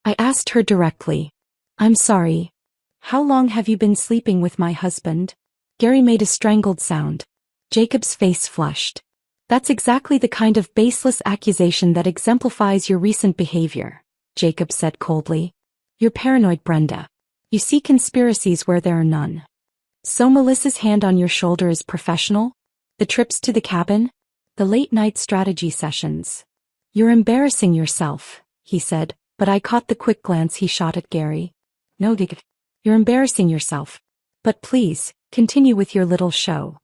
I asked her directly. I'm sorry. How long have you been sleeping with my husband? Gary made a strangled sound. Jacob's face flushed. That's exactly the kind of baseless accusation that exemplifies your recent behavior, Jacob said coldly. You're paranoid, Brenda. You see conspiracies where there are none. So Melissa's hand on your shoulder is professional? The trips to the cabin? The late-night strategy sessions? You're embarrassing yourself, he said, but I caught the quick glance he shot at Gary. No, Dick. You're embarrassing yourself. But please, continue with your little show.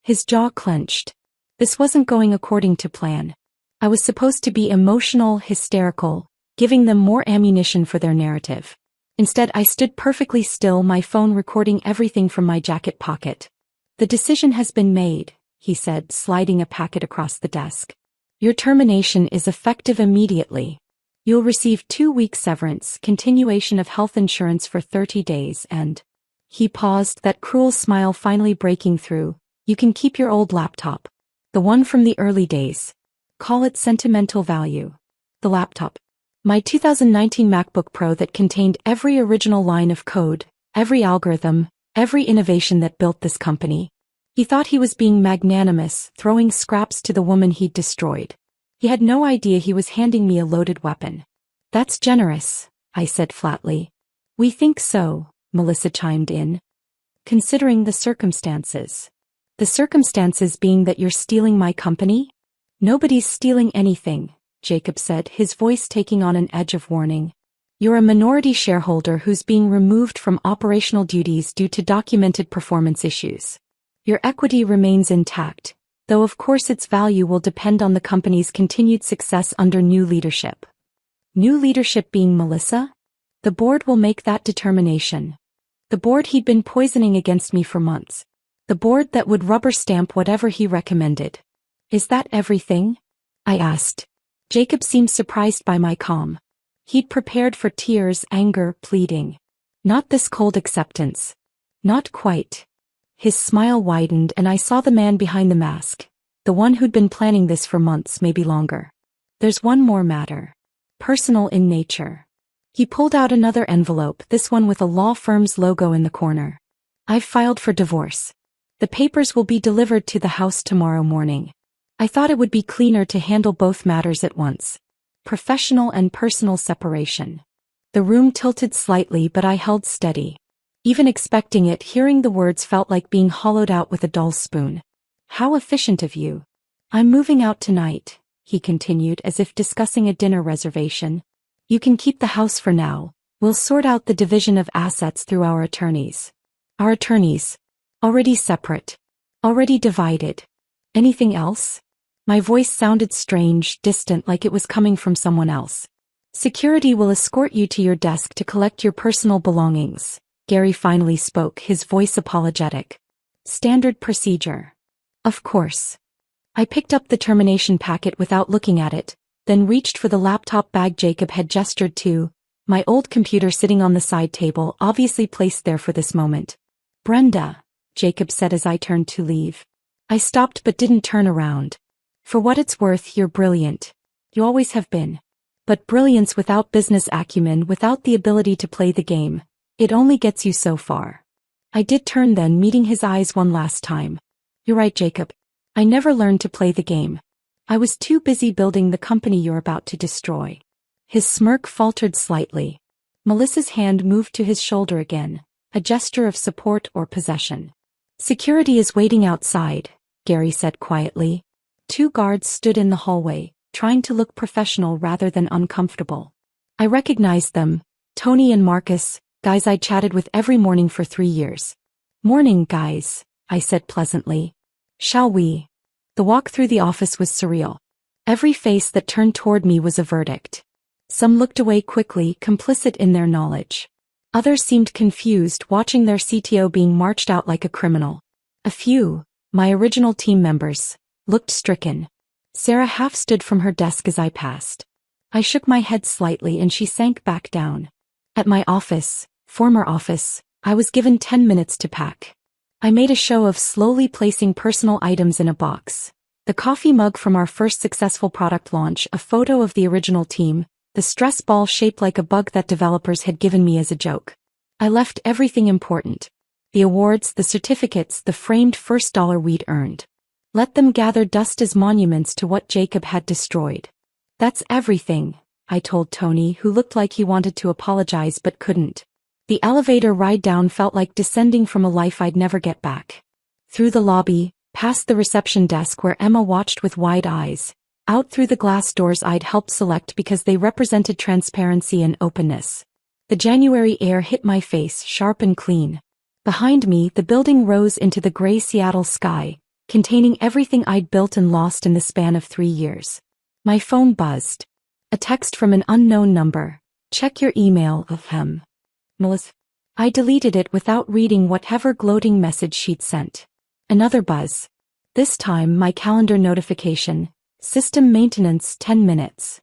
His jaw clenched. This wasn't going according to plan. I was supposed to be emotional, hysterical, giving them more ammunition for their narrative. Instead, I stood perfectly still, my phone recording everything from my jacket pocket. The decision has been made, he said, sliding a packet across the desk. Your termination is effective immediately. You'll receive 2-week severance, continuation of health insurance for 30 days, and... He paused, that cruel smile finally breaking through. You can keep your old laptop. The one from the early days. Call it sentimental value. The laptop. My 2019 MacBook Pro that contained every original line of code, every algorithm, every innovation that built this company. He thought he was being magnanimous, throwing scraps to the woman he'd destroyed. He had no idea he was handing me a loaded weapon. That's generous, I said flatly. We think so, Melissa chimed in. Considering the circumstances. The circumstances being that you're stealing my company? Nobody's stealing anything, Jacob said, his voice taking on an edge of warning. You're a minority shareholder who's being removed from operational duties due to documented performance issues. Your equity remains intact, though of course its value will depend on the company's continued success under new leadership. New leadership being Melissa? The board will make that determination. The board he'd been poisoning against me for months. The board that would rubber stamp whatever he recommended. Is that everything? I asked. Jacob seemed surprised by my calm. He'd prepared for tears, anger, pleading. Not this cold acceptance. Not quite. His smile widened and I saw the man behind the mask, the one who'd been planning this for months, maybe longer. There's one more matter. Personal in nature. He pulled out another envelope, this one with a law firm's logo in the corner. I've filed for divorce. The papers will be delivered to the house tomorrow morning. I thought it would be cleaner to handle both matters at once. Professional and personal separation. The room tilted slightly, but I held steady. Even expecting it, hearing the words felt like being hollowed out with a dull spoon. How efficient of you. I'm moving out tonight, he continued as if discussing a dinner reservation. You can keep the house for now. We'll sort out the division of assets through our attorneys. Our attorneys. Already separate. Already divided. Anything else? My voice sounded strange, distant, like it was coming from someone else. Security will escort you to your desk to collect your personal belongings, Gary finally spoke, his voice apologetic. Standard procedure. Of course. I picked up the termination packet without looking at it, then reached for the laptop bag Jacob had gestured to, my old computer sitting on the side table, obviously placed there for this moment. Brenda, Jacob said as I turned to leave. I stopped but didn't turn around. For what it's worth, you're brilliant. You always have been. But brilliance without business acumen, without the ability to play the game, it only gets you so far. I did turn then, meeting his eyes one last time. You're right, Jacob. I never learned to play the game. I was too busy building the company you're about to destroy. His smirk faltered slightly. Melissa's hand moved to his shoulder again, a gesture of support or possession. Security is waiting outside, Gary said quietly. 2 guards stood in the hallway, trying to look professional rather than uncomfortable. I recognized them, Tony and Marcus, guys I'd chatted with every morning for 3 years. Morning, guys, I said pleasantly. Shall we? The walk through the office was surreal. Every face that turned toward me was a verdict. Some looked away quickly, complicit in their knowledge. Others seemed confused, watching their CTO being marched out like a criminal. A few, my original team members, looked stricken. Sarah half stood from her desk as I passed. I shook my head slightly and she sank back down. At my office, former office, I was given 10 minutes to pack. I made a show of slowly placing personal items in a box. The coffee mug from our first successful product launch, a photo of the original team, the stress ball shaped like a bug that developers had given me as a joke. I left everything important. The awards, the certificates, the framed first dollar we'd earned. Let them gather dust as monuments to what Jacob had destroyed. That's everything, I told Tony, who looked like he wanted to apologize but couldn't. The elevator ride down felt like descending from a life I'd never get back. Through the lobby, past the reception desk where Emma watched with wide eyes, out through the glass doors I'd helped select because they represented transparency and openness. The January air hit my face, sharp and clean. Behind me, the building rose into the gray Seattle sky, containing everything I'd built and lost in the span of 3 years. My phone buzzed. A text from an unknown number. Check your email, Melissa. I deleted it without reading whatever gloating message she'd sent. Another buzz. This time my calendar notification. System maintenance 10 minutes.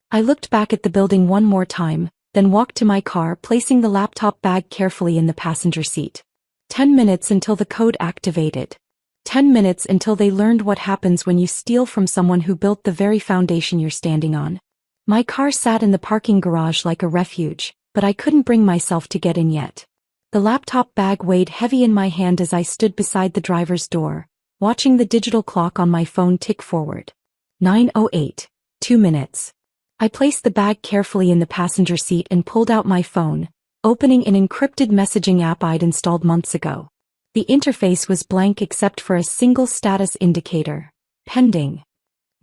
I looked back at the building one more time, then walked to my car, placing the laptop bag carefully in the passenger seat. 10 minutes until the code activated. 10 minutes until they learned what happens when you steal from someone who built the very foundation you're standing on. My car sat in the parking garage like a refuge, but I couldn't bring myself to get in yet. The laptop bag weighed heavy in my hand as I stood beside the driver's door, watching the digital clock on my phone tick forward. 9:08, 2 minutes. I placed the bag carefully in the passenger seat and pulled out my phone, opening an encrypted messaging app I'd installed months ago. The interface was blank except for a single status indicator. Pending.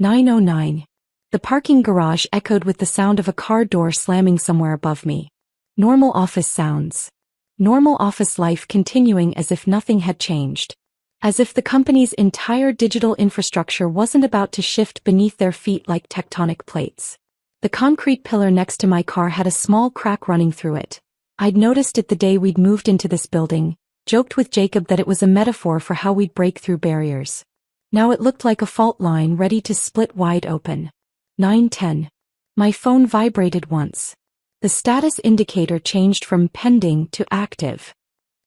9:09. The parking garage echoed with the sound of a car door slamming somewhere above me. Normal office sounds. Normal office life continuing as if nothing had changed. As if the company's entire digital infrastructure wasn't about to shift beneath their feet like tectonic plates. The concrete pillar next to my car had a small crack running through it. I'd noticed it the day we'd moved into this building, joked with Jacob that it was a metaphor for how we'd break through barriers. Now it looked like a fault line ready to split wide open. 9:10. My phone vibrated once. The status indicator changed from pending to active.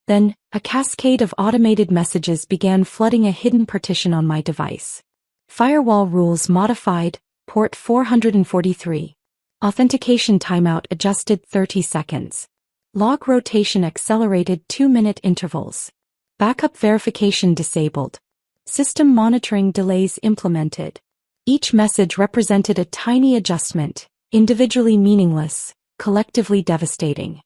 Then, a cascade of automated messages began flooding a hidden partition on my device. Firewall rules modified, port 443. Authentication timeout adjusted 30 seconds. Log rotation accelerated 2-minute intervals. Backup verification disabled. System monitoring delays implemented. Each message represented a tiny adjustment, individually meaningless, collectively devastating.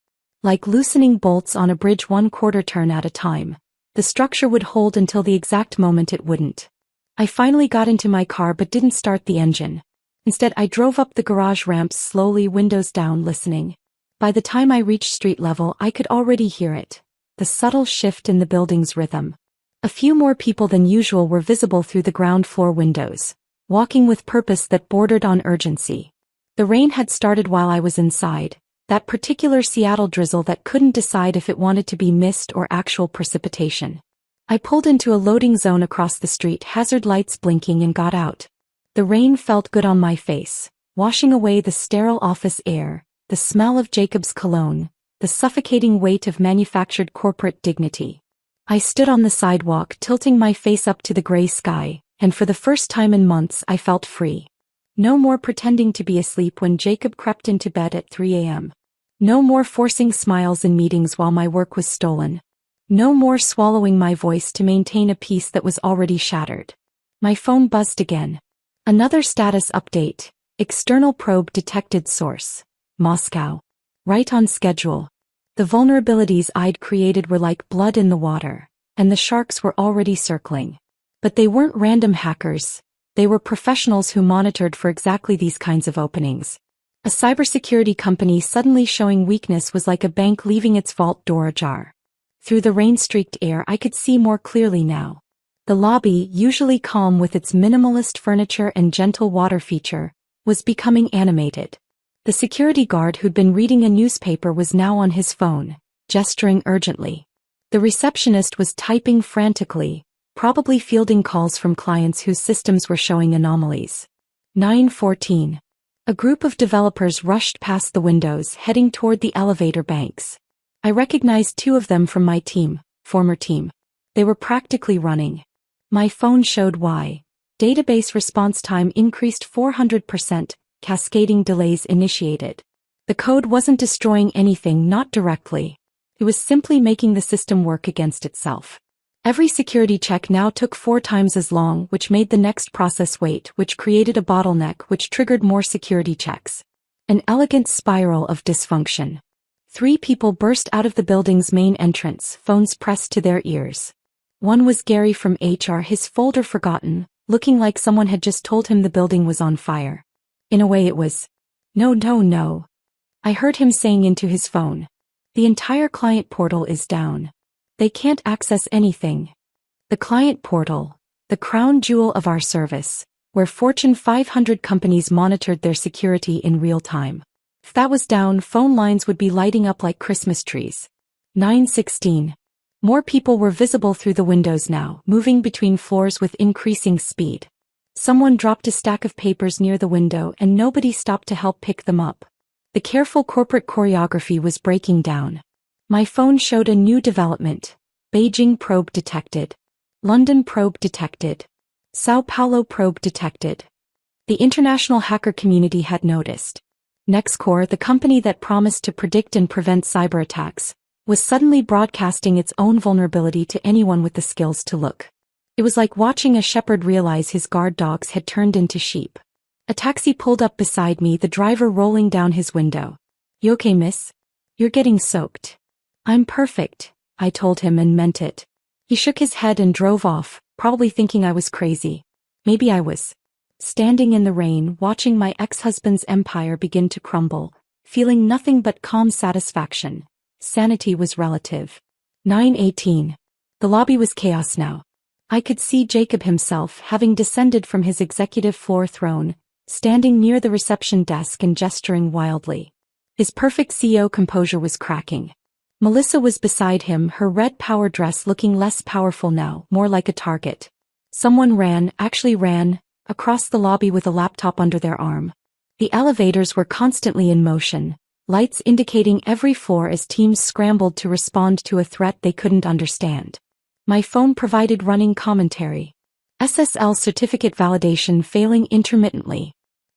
Like loosening bolts on a bridge 1/4 turn at a time, the structure would hold until the exact moment it wouldn't. I finally got into my car but didn't start the engine. Instead, I drove up the garage ramps slowly, windows down, listening. By the time I reached street level, I could already hear it. The subtle shift in the building's rhythm. A few more people than usual were visible through the ground floor windows, walking with purpose that bordered on urgency. The rain had started while I was inside, that particular Seattle drizzle that couldn't decide if it wanted to be mist or actual precipitation. I pulled into a loading zone across the street, hazard lights blinking, and got out. The rain felt good on my face, washing away the sterile office air, the smell of Jacob's cologne, the suffocating weight of manufactured corporate dignity. I stood on the sidewalk, tilting my face up to the gray sky, and for the first time in months I felt free. No more pretending to be asleep when Jacob crept into bed at 3 a.m. No more forcing smiles in meetings while my work was stolen. No more swallowing my voice to maintain a peace that was already shattered. My phone buzzed again. Another status update. External probe detected, source Moscow. Right on schedule. The vulnerabilities I'd created were like blood in the water, and the sharks were already circling. But they weren't random hackers. They were professionals who monitored for exactly these kinds of openings. A cybersecurity company suddenly showing weakness was like a bank leaving its vault door ajar. Through the rain-streaked air, I could see more clearly now. The lobby, usually calm with its minimalist furniture and gentle water feature, was becoming animated. The security guard who'd been reading a newspaper was now on his phone, gesturing urgently. The receptionist was typing frantically, probably fielding calls from clients whose systems were showing anomalies. 9:14. A group of developers rushed past the windows, heading toward the elevator banks. I recognized 2 of them from my former team. They were practically running. My phone showed why. Database response time increased 400%, cascading delays initiated. The code wasn't destroying anything, not directly. It was simply making the system work against itself. Every security check now took 4 times as long, which made the next process wait, which created a bottleneck, which triggered more security checks. An elegant spiral of dysfunction. 3 people burst out of the building's main entrance, phones pressed to their ears. One was Gary from HR, his folder forgotten, looking like someone had just told him the building was on fire. In a way it was. No. I heard him saying into his phone. The entire client portal is down. They can't access anything. The client portal, the crown jewel of our service, where Fortune 500 companies monitored their security in real time. If that was down, phone lines would be lighting up like Christmas trees. 9:16. More people were visible through the windows now, moving between floors with increasing speed. Someone dropped a stack of papers near the window and nobody stopped to help pick them up. The careful corporate choreography was breaking down. My phone showed a new development. Beijing probe detected. London probe detected. Sao Paulo probe detected. The international hacker community had noticed. Nextcore, the company that promised to predict and prevent cyber attacks, was suddenly broadcasting its own vulnerability to anyone with the skills to look. It was like watching a shepherd realize his guard dogs had turned into sheep. A taxi pulled up beside me, the driver rolling down his window. "You okay, miss? You're getting soaked." "I'm perfect," I told him and meant it. He shook his head and drove off, probably thinking I was crazy. Maybe I was. Standing in the rain, watching my ex-husband's empire begin to crumble, feeling nothing but calm satisfaction. Sanity was relative. 9:18. The lobby was chaos now. I could see Jacob himself, having descended from his executive floor throne, standing near the reception desk and gesturing wildly. His perfect CEO composure was cracking. Melissa was beside him, her red power dress looking less powerful now, more like a target. Someone actually ran, across the lobby with a laptop under their arm. The elevators were constantly in motion, lights indicating every floor as teams scrambled to respond to a threat they couldn't understand. My phone provided running commentary. SSL certificate validation failing intermittently.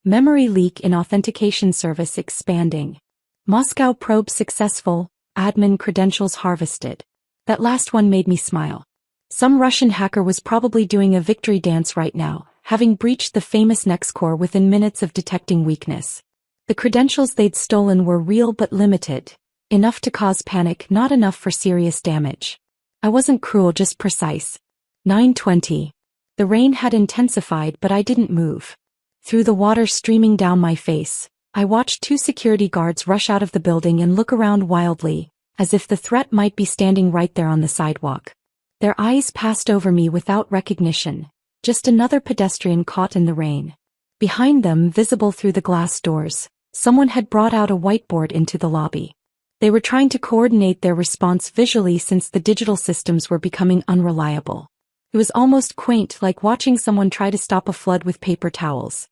Memory leak in authentication service expanding. Moscow probe successful, admin credentials harvested. That last one made me smile. Some Russian hacker was probably doing a victory dance right now, having breached the famous NextCore within minutes of detecting weakness. The credentials they'd stolen were real but limited, enough to cause panic, not enough for serious damage. I wasn't cruel, just precise. 9:20. The rain had intensified, but I didn't move. Through the water streaming down my face, I watched two security guards rush out of the building and look around wildly, as if the threat might be standing right there on the sidewalk. Their eyes passed over me without recognition, just another pedestrian caught in the rain. Behind them, visible through the glass doors, someone had brought out a whiteboard into the lobby. They were trying to coordinate their response visually since the digital systems were becoming unreliable. It was almost quaint, like watching someone try to stop a flood with paper towels.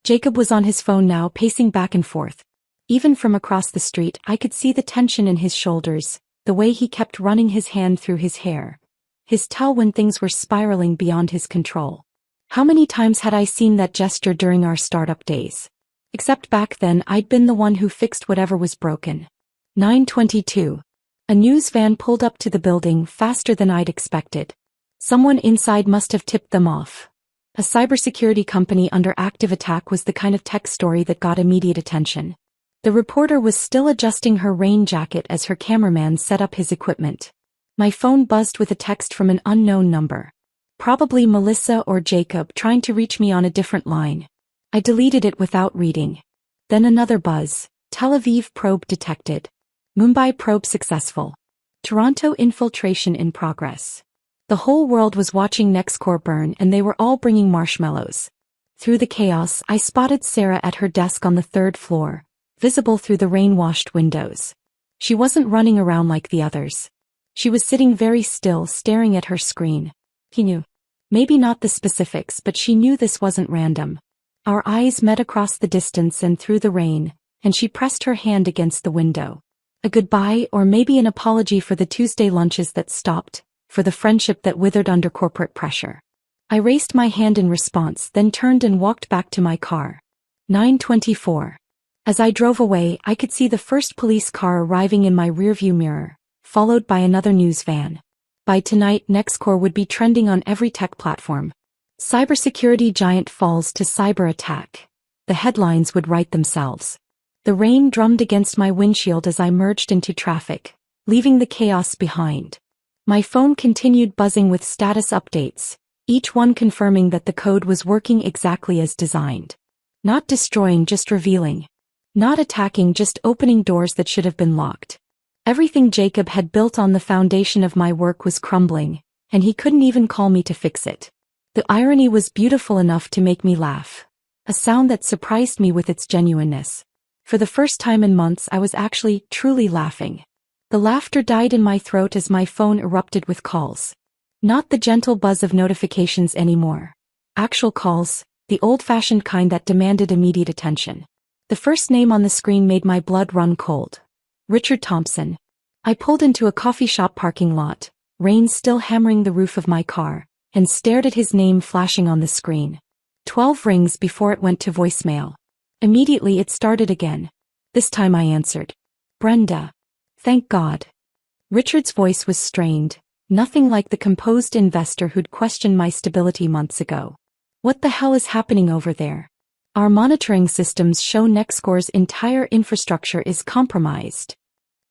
Jacob was on his phone now, pacing back and forth. Even from across the street, I could see the tension in his shoulders, the way he kept running his hand through his hair. His tell when things were spiraling beyond his control. How many times had I seen that gesture during our startup days? Except back then I'd been the one who fixed whatever was broken. 9:22. A news van pulled up to the building faster than I'd expected. Someone inside must have tipped them off. A cybersecurity company under active attack was the kind of tech story that got immediate attention. The reporter was still adjusting her rain jacket as her cameraman set up his equipment. My phone buzzed with a text from an unknown number. Probably Melissa or Jacob trying to reach me on a different line. I deleted it without reading. Then another buzz. Tel Aviv probe detected. Mumbai probe successful. Toronto infiltration in progress. The whole world was watching NextCore burn, and they were all bringing marshmallows. Through the chaos, I spotted Sarah at her desk on the third floor, visible through the rain-washed windows. She wasn't running around like the others. She was sitting very still, staring at her screen. He knew. Maybe not the specifics, but she knew this wasn't random. Our eyes met across the distance and through the rain, and she pressed her hand against the window. A goodbye, or maybe an apology for the Tuesday lunches that stopped, for the friendship that withered under corporate pressure. I raised my hand in response, then turned and walked back to my car. 9:24. As I drove away, I could see the first police car arriving in my rearview mirror, followed by another news van. By tonight, NextCore would be trending on every tech platform. Cybersecurity giant falls to cyber attack. The headlines would write themselves. The rain drummed against my windshield as I merged into traffic, leaving the chaos behind. My phone continued buzzing with status updates, each one confirming that the code was working exactly as designed. Not destroying, just revealing. Not attacking, just opening doors that should have been locked. Everything Jacob had built on the foundation of my work was crumbling, and he couldn't even call me to fix it. The irony was beautiful enough to make me laugh. A sound that surprised me with its genuineness. For the first time in months, I was actually, truly laughing. The laughter died in my throat as my phone erupted with calls. Not the gentle buzz of notifications anymore. Actual calls, the old-fashioned kind that demanded immediate attention. The first name on the screen made my blood run cold. Richard Thompson. I pulled into a coffee shop parking lot, rain still hammering the roof of my car, and stared at his name flashing on the screen. 12 rings before it went to voicemail. Immediately it started again. This time I answered. Brenda. Thank God. Richard's voice was strained, nothing like the composed investor who'd questioned my stability months ago. What the hell is happening over there? Our monitoring systems show Nextcore's entire infrastructure is compromised.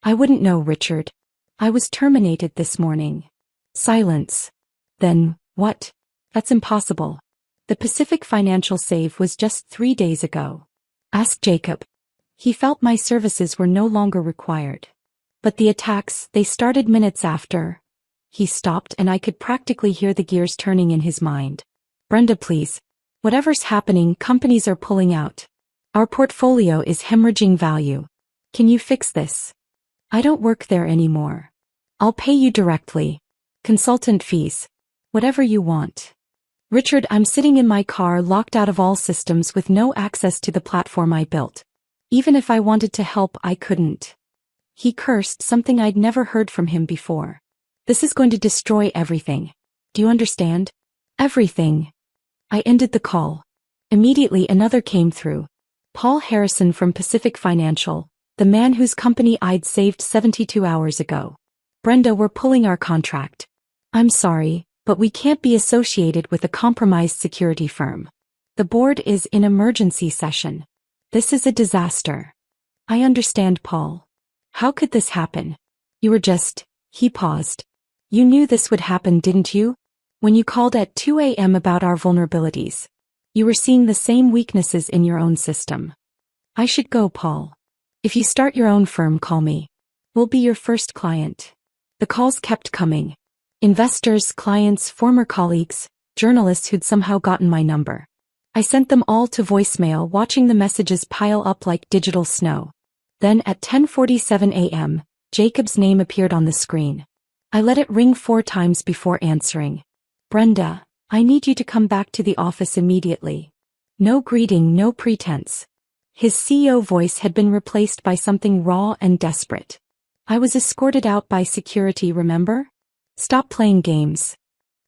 I wouldn't know, Richard. I was terminated this morning. Silence. Then, what? That's impossible. The Pacific Financial save was just 3 days ago. Ask Jacob. He felt my services were no longer required. But the attacks, they started minutes after. He stopped and I could practically hear the gears turning in his mind. Brenda, please. Whatever's happening, companies are pulling out. Our portfolio is hemorrhaging value. Can you fix this? I don't work there anymore. I'll pay you directly. Consultant fees. Whatever you want. Richard, I'm sitting in my car locked out of all systems with no access to the platform I built. Even if I wanted to help, I couldn't. He cursed, something I'd never heard from him before. This is going to destroy everything. Do you understand? Everything. I ended the call. Immediately another came through. Paul Harrison from Pacific Financial, the man whose company I'd saved 72 hours ago. Brenda, we're pulling our contract. I'm sorry, but we can't be associated with a compromised security firm. The board is in emergency session. This is a disaster. I understand, Paul. How could this happen? You were just... He paused. You knew this would happen, didn't you? When you called at 2 a.m. about our vulnerabilities. You were seeing the same weaknesses in your own system. I should go, Paul. If you start your own firm, call me. We'll be your first client. The calls kept coming. Investors, clients, former colleagues, journalists who'd somehow gotten my number. I sent them all to voicemail, watching the messages pile up like digital snow. Then at 10:47 a.m., Jacob's name appeared on the screen. I let it ring 4 times before answering. Brenda, I need you to come back to the office immediately. No greeting, no pretense. His CEO voice had been replaced by something raw and desperate. I was escorted out by security, remember? Stop playing games.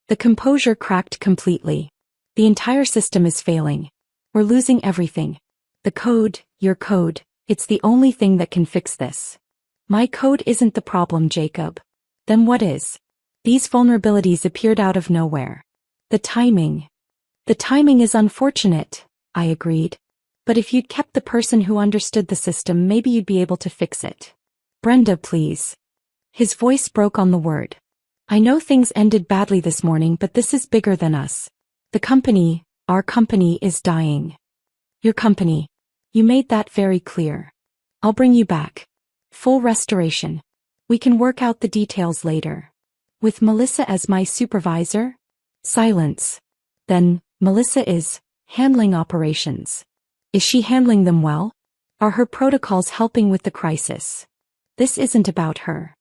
The composure cracked completely. The entire system is failing. We're losing everything. The code, your code, it's the only thing that can fix this. My code isn't the problem, Jacob. Then what is? These vulnerabilities appeared out of nowhere. The timing. The timing is unfortunate, I agreed. But if you'd kept the person who understood the system, maybe you'd be able to fix it. Brenda, please. His voice broke on the word. I know things ended badly this morning, but this is bigger than us. The company, our company, is dying. Your company. You made that very clear. I'll bring you back. Full restoration. We can work out the details later. With Melissa as my supervisor? Silence. Then, Melissa is handling operations. Is she handling them well? Are her protocols helping with the crisis? This isn't about her.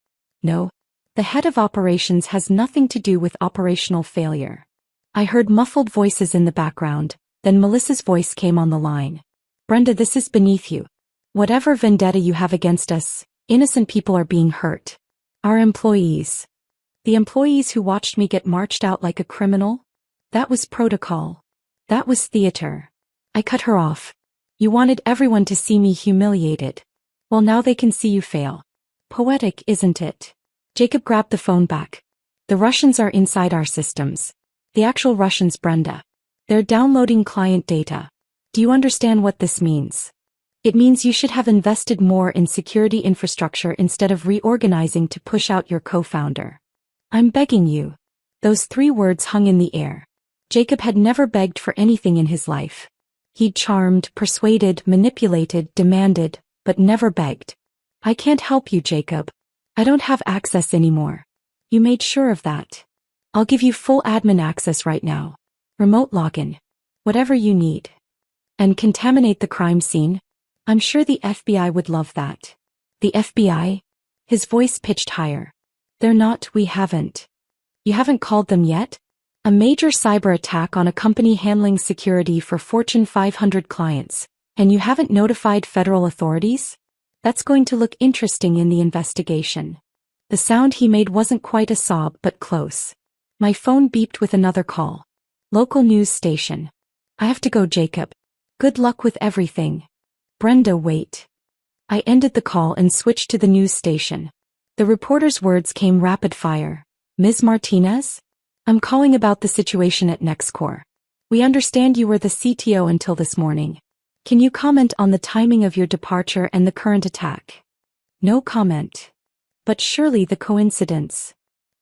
No. The head of operations has nothing to do with operational failure. I heard muffled voices in the background, then Melissa's voice came on the line. Brenda, this is beneath you. Whatever vendetta you have against us, innocent people are being hurt. Our employees. The employees who watched me get marched out like a criminal? That was protocol. That was theater. I cut her off. You wanted everyone to see me humiliated. Well, now they can see you fail. Poetic, isn't it? Jacob grabbed the phone back. The Russians are inside our systems. The actual Russians, Brenda. They're downloading client data. Do you understand what this means? It means you should have invested more in security infrastructure instead of reorganizing to push out your co-founder. I'm begging you. Those 3 words hung in the air. Jacob had never begged for anything in his life. He'd charmed, persuaded, manipulated, demanded, but never begged. I can't help you, Jacob. I don't have access anymore. You made sure of that. I'll give you full admin access right now. Remote login. Whatever you need. And contaminate the crime scene. I'm sure the FBI would love that. The FBI? His voice pitched higher. They're not, we haven't. You haven't called them yet? A major cyber attack on a company handling security for Fortune 500 clients, and you haven't notified federal authorities? That's going to look interesting in the investigation. The sound he made wasn't quite a sob, but close. My phone beeped with another call. Local news station. I have to go, Jacob. Good luck with everything. Brenda, wait. I ended the call and switched to the news station. The reporter's words came rapid fire. Ms. Martinez? I'm calling about the situation at Nextcore. We understand you were the CTO until this morning. Can you comment on the timing of your departure and the current attack? No comment. But surely the coincidence.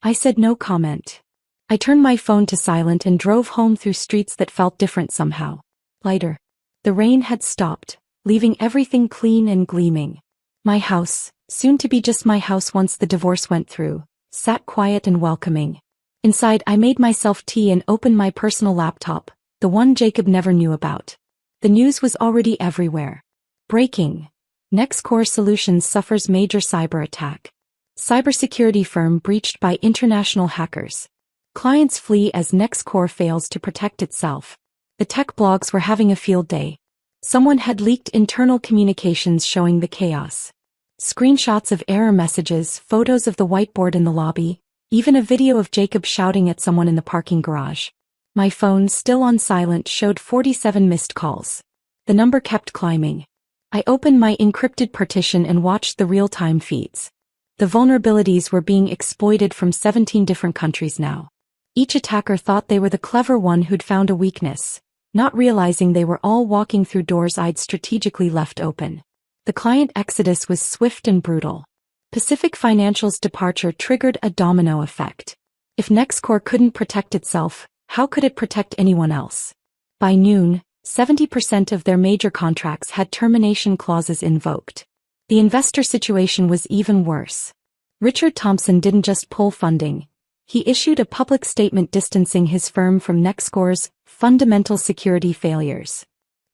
I said no comment. I turned my phone to silent and drove home through streets that felt different somehow. Lighter. The rain had stopped, leaving everything clean and gleaming. My house, soon to be just my house once the divorce went through, sat quiet and welcoming. Inside I made myself tea and opened my personal laptop, the one Jacob never knew about. The news was already everywhere. Breaking. NextCore Solutions suffers major cyber attack. Cybersecurity firm breached by international hackers. Clients flee as NextCore fails to protect itself. The tech blogs were having a field day. Someone had leaked internal communications showing the chaos. Screenshots of error messages, photos of the whiteboard in the lobby, even a video of Jacob shouting at someone in the parking garage. My phone, still on silent, showed 47 missed calls. The number kept climbing. I opened my encrypted partition and watched the real-time feeds. The vulnerabilities were being exploited from 17 different countries now. Each attacker thought they were the clever one who'd found a weakness, not realizing they were all walking through doors I'd strategically left open. The client exodus was swift and brutal. Pacific Financial's departure triggered a domino effect. If NextCore couldn't protect itself, how could it protect anyone else? By noon, 70% of their major contracts had termination clauses invoked. The investor situation was even worse. Richard Thompson didn't just pull funding. He issued a public statement distancing his firm from NextCore's fundamental security failures.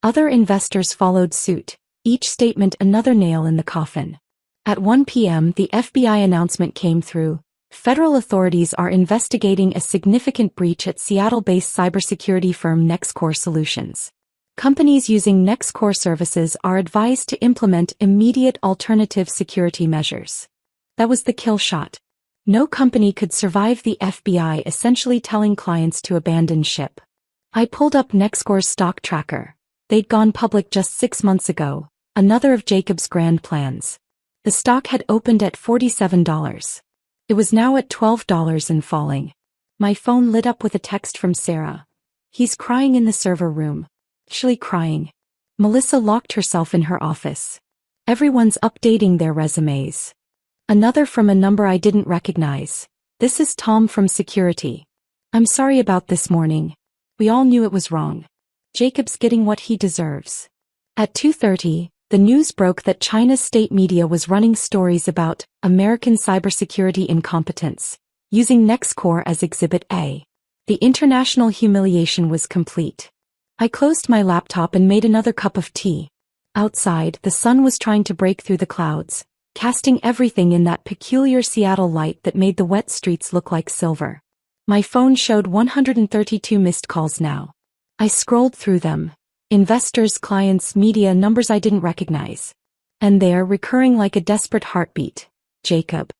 Other investors followed suit, each statement another nail in the coffin. At 1 p.m. the FBI announcement came through. Federal authorities are investigating a significant breach at Seattle-based cybersecurity firm NextCore Solutions. Companies using NextCore services are advised to implement immediate alternative security measures. That was the kill shot. No company could survive the FBI essentially telling clients to abandon ship. I pulled up NextCore's stock tracker. They'd gone public just 6 months ago, another of Jacob's grand plans. The stock had opened at $47. It was now at $12 and falling. My phone lit up with a text from Sarah. He's crying in the server room. Actually crying. Melissa locked herself in her office. Everyone's updating their resumes. Another from a number I didn't recognize. This is Tom from security. I'm sorry about this morning. We all knew it was wrong. Jacob's getting what he deserves. At 2:30, the news broke that China's state media was running stories about American cybersecurity incompetence, using NextCore as Exhibit A. The international humiliation was complete. I closed my laptop and made another cup of tea. Outside, the sun was trying to break through the clouds, casting everything in that peculiar Seattle light that made the wet streets look like silver. My phone showed 132 missed calls now. I scrolled through them. Investors, clients, media, numbers I didn't recognize. And there, recurring like a desperate heartbeat, Jacob.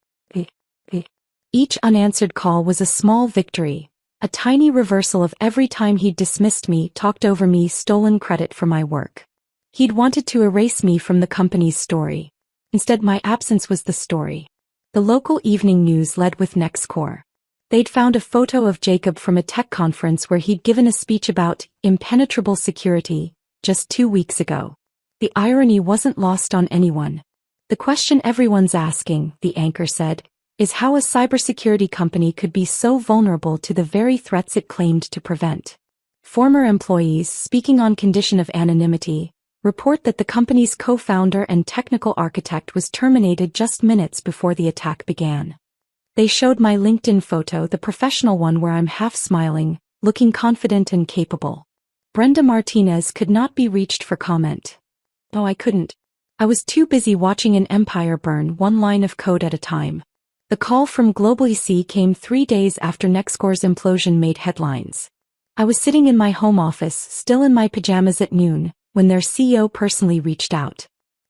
Each unanswered call was a small victory, a tiny reversal of every time he'd dismissed me, talked over me, stolen credit for my work. He'd wanted to erase me from the company's story. Instead, my absence was the story. The local evening news led with NextCore. They'd found a photo of Jacob from a tech conference where he'd given a speech about impenetrable security just 2 weeks ago. The irony wasn't lost on anyone. The question everyone's asking, the anchor said, is how a cybersecurity company could be so vulnerable to the very threats it claimed to prevent. Former employees, speaking on condition of anonymity, report that the company's co-founder and technical architect was terminated just minutes before the attack began. They showed my LinkedIn photo, the professional one where I'm half smiling, looking confident and capable. Brenda Martinez could not be reached for comment. Oh, I couldn't. I was too busy watching an empire burn one line of code at a time. The call from Global EC came 3 days after NextCore's implosion made headlines. I was sitting in my home office, still in my pajamas at noon, when their CEO personally reached out.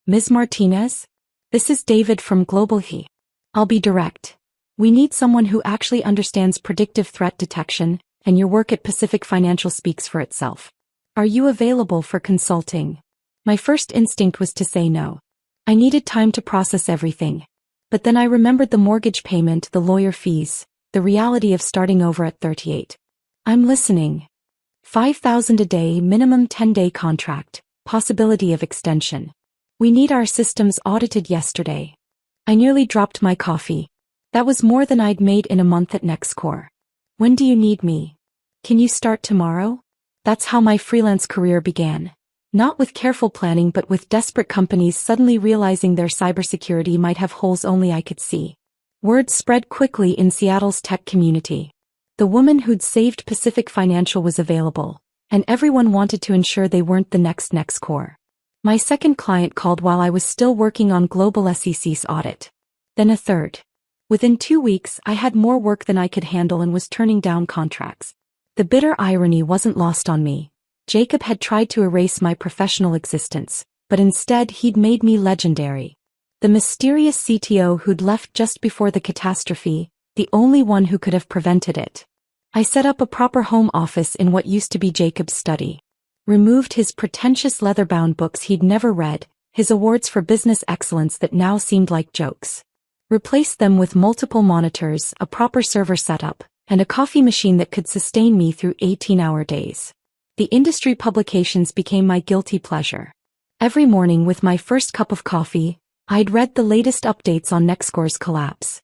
Ms. Martinez? This is David from Global EC. I'll be direct. We need someone who actually understands predictive threat detection, and your work at Pacific Financial speaks for itself. Are you available for consulting? My first instinct was to say no. I needed time to process everything. But then I remembered the mortgage payment, the lawyer fees, the reality of starting over at 38. I'm listening. $5,000 a day, minimum 10-day contract, Possibility of extension. We need our systems audited yesterday. I nearly dropped my coffee. That was more than I'd made in a month at NextCore. When do you need me? Can you start tomorrow? That's how my freelance career began. Not with careful planning but with desperate companies suddenly realizing their cybersecurity might have holes only I could see. Word spread quickly in Seattle's tech community. The woman who'd saved Pacific Financial was available, and everyone wanted to ensure they weren't the next NextCore. My second client called while I was still working on global SEC's audit. Then a third. Within 2 weeks, I had more work than I could handle and was turning down contracts. The bitter irony wasn't lost on me. Jacob had tried to erase my professional existence, but instead he'd made me legendary. The mysterious CTO who'd left just before the catastrophe, the only one who could have prevented it. I set up a proper home office in what used to be Jacob's study. Removed his pretentious leather-bound books he'd never read, his awards for business excellence that now seemed like jokes. Replaced them with multiple monitors, a proper server setup, and a coffee machine that could sustain me through 18-hour days. The industry publications became my guilty pleasure. Every morning with my first cup of coffee, I'd read the latest updates on NextCore's collapse.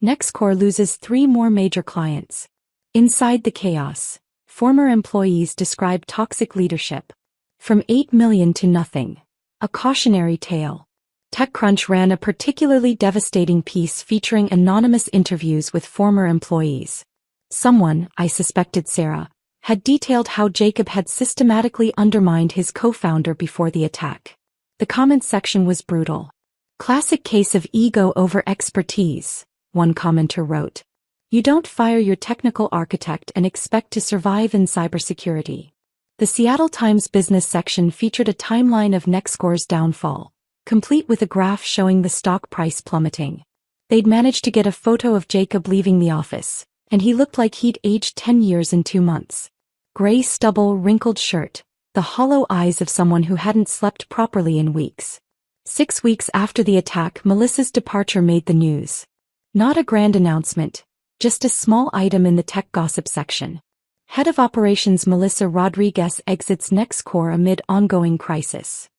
NextCore loses 3 more major clients. Inside the chaos, former employees described toxic leadership. From $8 million to nothing. A cautionary tale. TechCrunch ran a particularly devastating piece featuring anonymous interviews with former employees. Someone, I suspected Sarah, had detailed how Jacob had systematically undermined his co-founder before the attack. The comment section was brutal. Classic case of ego over expertise, one commenter wrote. You don't fire your technical architect and expect to survive in cybersecurity. The Seattle Times business section featured a timeline of NextCore's downfall, complete with a graph showing the stock price plummeting. They'd managed to get a photo of Jacob leaving the office, and he looked like he'd aged 10 years in 2 months. Gray stubble, wrinkled shirt, the hollow eyes of someone who hadn't slept properly in weeks. 6 weeks after the attack, Melissa's departure made the news. Not a grand announcement, just a small item in the tech gossip section. Head of Operations Melissa Rodriguez exits NextCore amid ongoing crisis.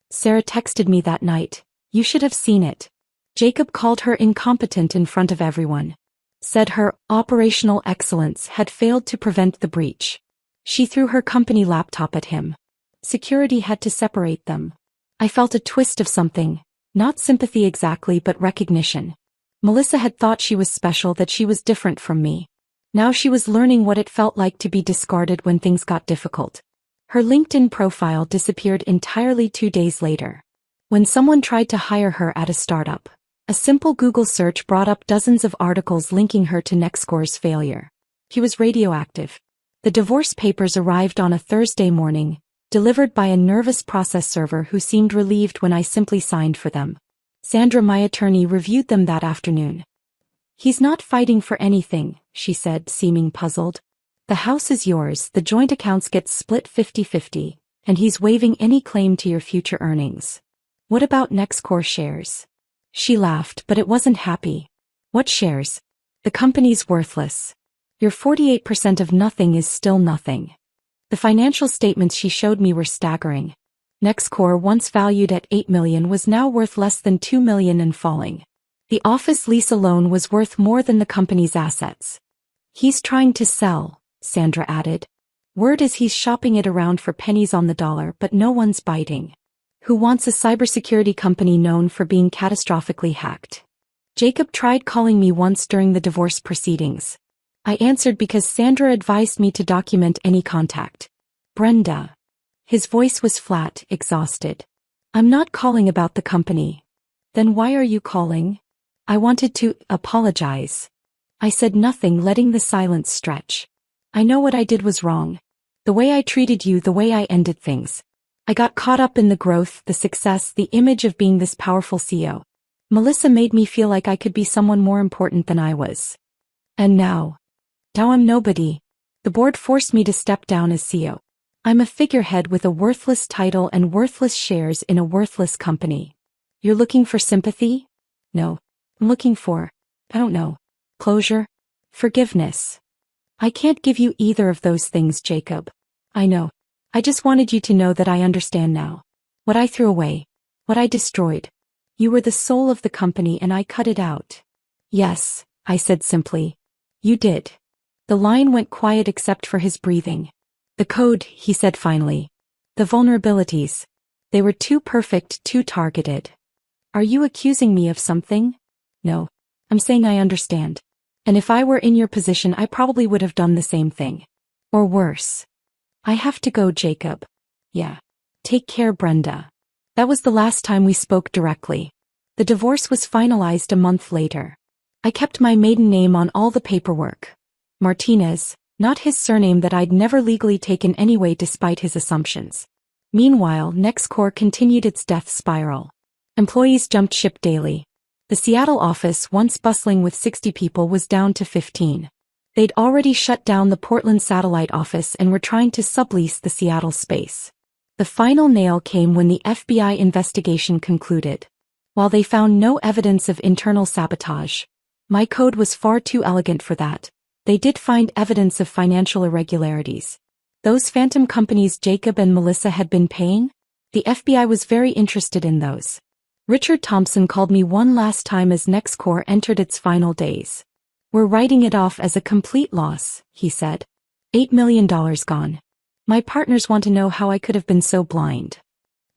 Sarah texted me that night, you should have seen it. Jacob called her incompetent in front of everyone. Said her operational excellence had failed to prevent the breach. She threw her company laptop at him. Security had to separate them. I felt a twist of something, not sympathy exactly but recognition. Melissa had thought she was special, that she was different from me. Now she was learning what it felt like to be discarded when things got difficult. Her LinkedIn profile disappeared entirely 2 days later. When someone tried to hire her at a startup, a simple Google search brought up dozens of articles linking her to NextCore's failure. He was radioactive. The divorce papers arrived on a Thursday morning, delivered by a nervous process server who seemed relieved when I simply signed for them. Sandra, my attorney, reviewed them that afternoon. He's not fighting for anything, she said, seeming puzzled. The house is yours, the joint accounts get split 50-50, and he's waiving any claim to your future earnings. What about NextCore shares? She laughed, but it wasn't happy. What shares? The company's worthless. Your 48% of nothing is still nothing. The financial statements she showed me were staggering. NextCore, once valued at $8 million, was now worth less than $2 million and falling. The office lease alone was worth more than the company's assets. He's trying to sell, Sandra added. Word is he's shopping it around for pennies on the dollar, but no one's biting. Who wants a cybersecurity company known for being catastrophically hacked? Jacob tried calling me once during the divorce proceedings. I answered because Sandra advised me to document any contact. Brenda. His voice was flat, exhausted. I'm not calling about the company. Then why are you calling? I wanted to apologize. I said nothing, letting the silence stretch. I know what I did was wrong. The way I treated you, the way I ended things. I got caught up in the growth, the success, the image of being this powerful CEO. Melissa made me feel like I could be someone more important than I was. And now I'm nobody. The board forced me to step down as CEO. I'm a figurehead with a worthless title and worthless shares in a worthless company. You're looking for sympathy? No. I'm looking for, I don't know, closure? Forgiveness. I can't give you either of those things, Jacob. I know. I just wanted you to know that I understand now. What I threw away. What I destroyed. You were the soul of the company and I cut it out. Yes, I said simply. You did. The line went quiet except for his breathing. The code, he said finally. The vulnerabilities. They were too perfect, too targeted. Are you accusing me of something? No. I'm saying I understand. And if I were in your position I probably would have done the same thing. Or worse. I have to go, Jacob. Yeah. Take care, Brenda. That was the last time we spoke directly. The divorce was finalized a month later. I kept my maiden name on all the paperwork. Martinez, not his surname that I'd never legally taken anyway despite his assumptions. Meanwhile, NextCore continued its death spiral. Employees jumped ship daily. The Seattle office, once bustling with 60 people, was down to 15. They'd already shut down the Portland satellite office and were trying to sublease the Seattle space. The final nail came when the FBI investigation concluded. While they found no evidence of internal sabotage, my code was far too elegant for that. They did find evidence of financial irregularities. Those phantom companies Jacob and Melissa had been paying? The FBI was very interested in those. Richard Thompson called me one last time as NextCore entered its final days. We're writing it off as a complete loss, he said. $8 million gone. My partners want to know how I could have been so blind.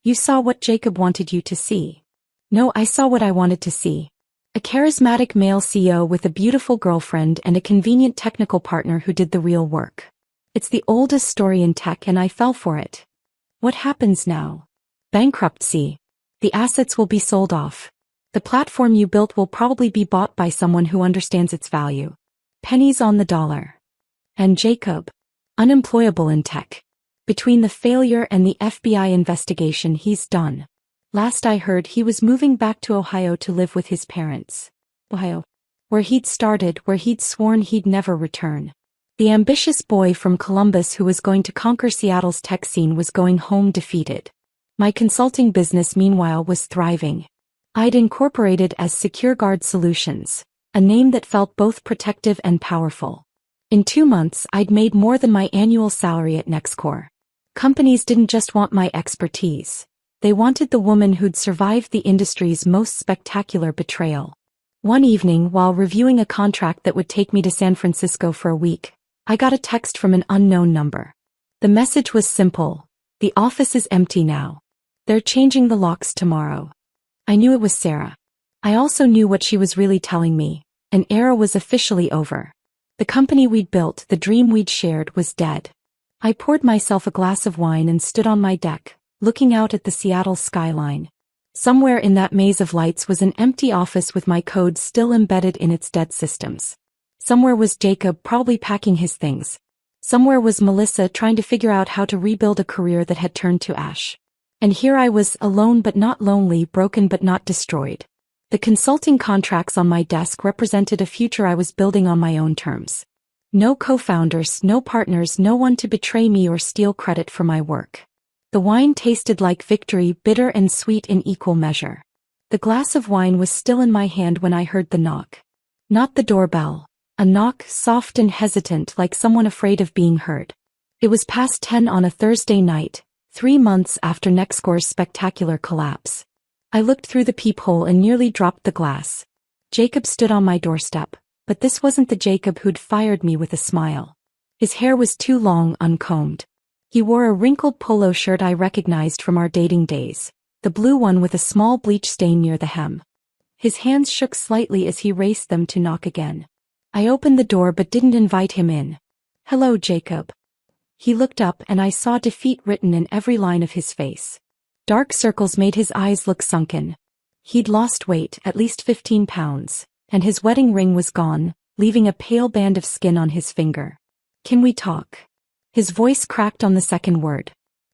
You saw what Jacob wanted you to see. No, I saw what I wanted to see. A charismatic male CEO with a beautiful girlfriend and a convenient technical partner who did the real work. It's the oldest story in tech and I fell for it. What happens now? Bankruptcy. The assets will be sold off. The platform you built will probably be bought by someone who understands its value. Pennies on the dollar. And Jacob? Unemployable in tech. Between the failure and the FBI investigation, he's done. Last I heard, he was moving back to Ohio to live with his parents. Ohio. Where he'd started, where he'd sworn he'd never return. The ambitious boy from Columbus who was going to conquer Seattle's tech scene was going home defeated. My consulting business, meanwhile, was thriving. I'd incorporated as SecureGuard Solutions, a name that felt both protective and powerful. In 2 months, I'd made more than my annual salary at NextCore. Companies didn't just want my expertise. They wanted the woman who'd survived the industry's most spectacular betrayal. One evening, while reviewing a contract that would take me to San Francisco for a week, I got a text from an unknown number. The message was simple. The office is empty now. They're changing the locks tomorrow. I knew it was Sarah. I also knew what she was really telling me. An era was officially over. The company we'd built, the dream we'd shared, was dead. I poured myself a glass of wine and stood on my deck, looking out at the Seattle skyline. Somewhere in that maze of lights was an empty office with my code still embedded in its dead systems. Somewhere was Jacob, probably packing his things. Somewhere was Melissa, trying to figure out how to rebuild a career that had turned to ash. And here I was, alone but not lonely, broken but not destroyed. The consulting contracts on my desk represented a future I was building on my own terms. No co-founders, no partners, no one to betray me or steal credit for my work. The wine tasted like victory, bitter and sweet in equal measure. The glass of wine was still in my hand when I heard the knock. Not the doorbell. A knock, soft and hesitant, like someone afraid of being heard. It was past 10 on a Thursday night, 3 months after NextCore's spectacular collapse. I looked through the peephole and nearly dropped the glass. Jacob stood on my doorstep, but this wasn't the Jacob who'd fired me with a smile. His hair was too long, uncombed. He wore a wrinkled polo shirt I recognized from our dating days, the blue one with a small bleach stain near the hem. His hands shook slightly as he raised them to knock again. I opened the door but didn't invite him in. "Hello, Jacob." He looked up and I saw defeat written in every line of his face. Dark circles made his eyes look sunken. He'd lost weight, at least 15 pounds, and his wedding ring was gone, leaving a pale band of skin on his finger. "Can we talk?" His voice cracked on the second word.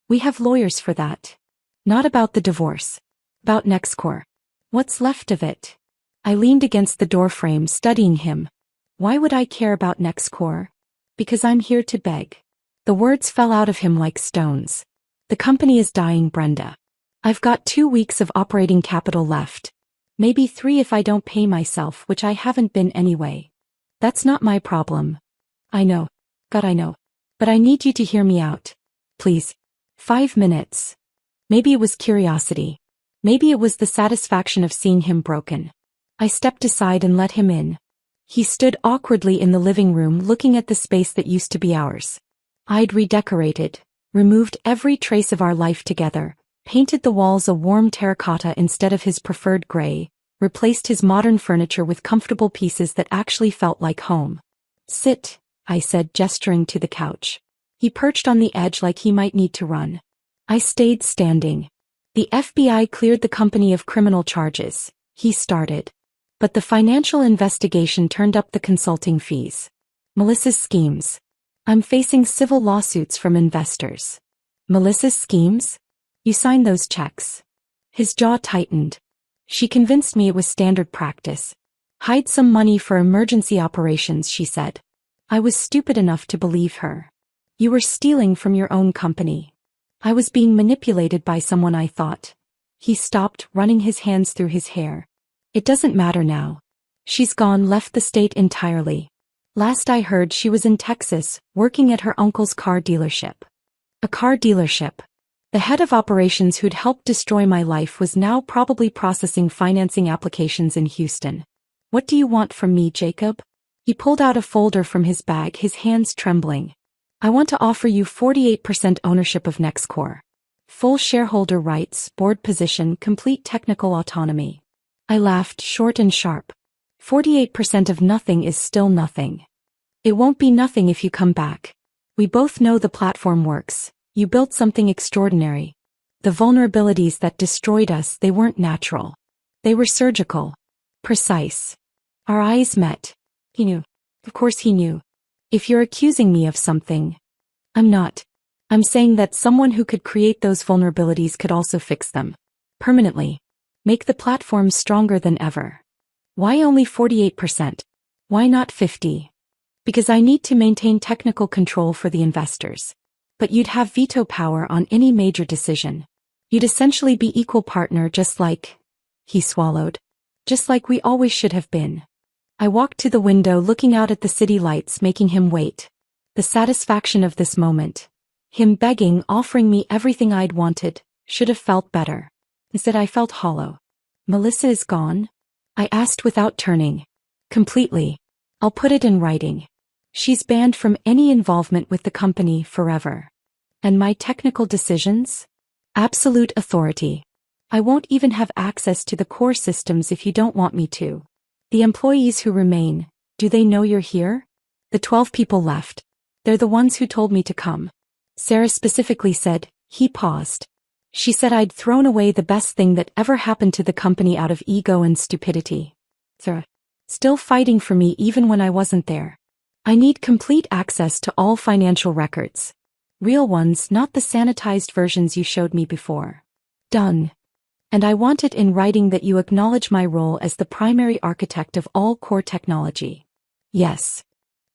"We have lawyers for that. Not about the divorce. About NextCore. What's left of it?" I leaned against the doorframe, studying him. "Why would I care about NextCore?" "Because I'm here to beg." The words fell out of him like stones. "The company is dying, Brenda. I've got 2 weeks of operating capital left. Maybe 3 if I don't pay myself, which I haven't been anyway. That's not my problem." "I know. God, I know. But I need you to hear me out. Please. 5 minutes. Maybe it was curiosity. Maybe it was the satisfaction of seeing him broken. I stepped aside and let him in. He stood awkwardly in the living room looking at the space that used to be ours. I'd redecorated, removed every trace of our life together, painted the walls a warm terracotta instead of his preferred gray, replaced his modern furniture with comfortable pieces that actually felt like home. "Sit," I said, gesturing to the couch. He perched on the edge like he might need to run. I stayed standing. "The FBI cleared the company of criminal charges," he started. "But the financial investigation turned up the consulting fees. Melissa's schemes. I'm facing civil lawsuits from investors." "Melissa's schemes? You signed those checks?" His jaw tightened. "She convinced me it was standard practice. Hide some money for emergency operations," she said. I was stupid enough to believe her. "You were stealing from your own company." "I was being manipulated by someone I thought." He stopped, running his hands through his hair. "It doesn't matter now. She's gone, left the state entirely. Last I heard she was in Texas, working at her uncle's car dealership." A car dealership. The head of operations who'd helped destroy my life was now probably processing financing applications in Houston. "What do you want from me, Jacob?" He pulled out a folder from his bag, his hands trembling. "I want to offer you 48% ownership of Nextcore. Full shareholder rights, board position, complete technical autonomy." I laughed, short and sharp. 48% of nothing is still nothing. "It won't be nothing if you come back. We both know the platform works. You built something extraordinary. The vulnerabilities that destroyed us, they weren't natural. They were surgical. Precise." Our eyes met. He knew. Of course he knew. "If you're accusing me of something..." "I'm not. I'm saying that someone who could create those vulnerabilities could also fix them. Permanently. Make the platform stronger than ever." "Why only 48%? Why not 50? "Because I need to maintain technical control for the investors. But you'd have veto power on any major decision. You'd essentially be equal partner, just like..." He swallowed. "Just like we always should have been." I walked to the window, looking out at the city lights, making him wait. The satisfaction of this moment. Him begging, offering me everything I'd wanted, should have felt better. Instead I felt hollow. "Melissa is gone?" I asked without turning. "Completely. I'll put it in writing. She's banned from any involvement with the company forever. And my technical decisions? Absolute authority. I won't even have access to the core systems if you don't want me to. The employees who remain, do they know you're here?" "The 12 people left. They're the ones who told me to come." Sarah specifically said. He paused. "She said I'd thrown away the best thing that ever happened to the company out of ego and stupidity." Sarah. "Still fighting for me even when I wasn't there. I need complete access to all financial records. Real ones, not the sanitized versions you showed me before." "Done. And I want it in writing that you acknowledge my role as the primary architect of all core technology." "Yes."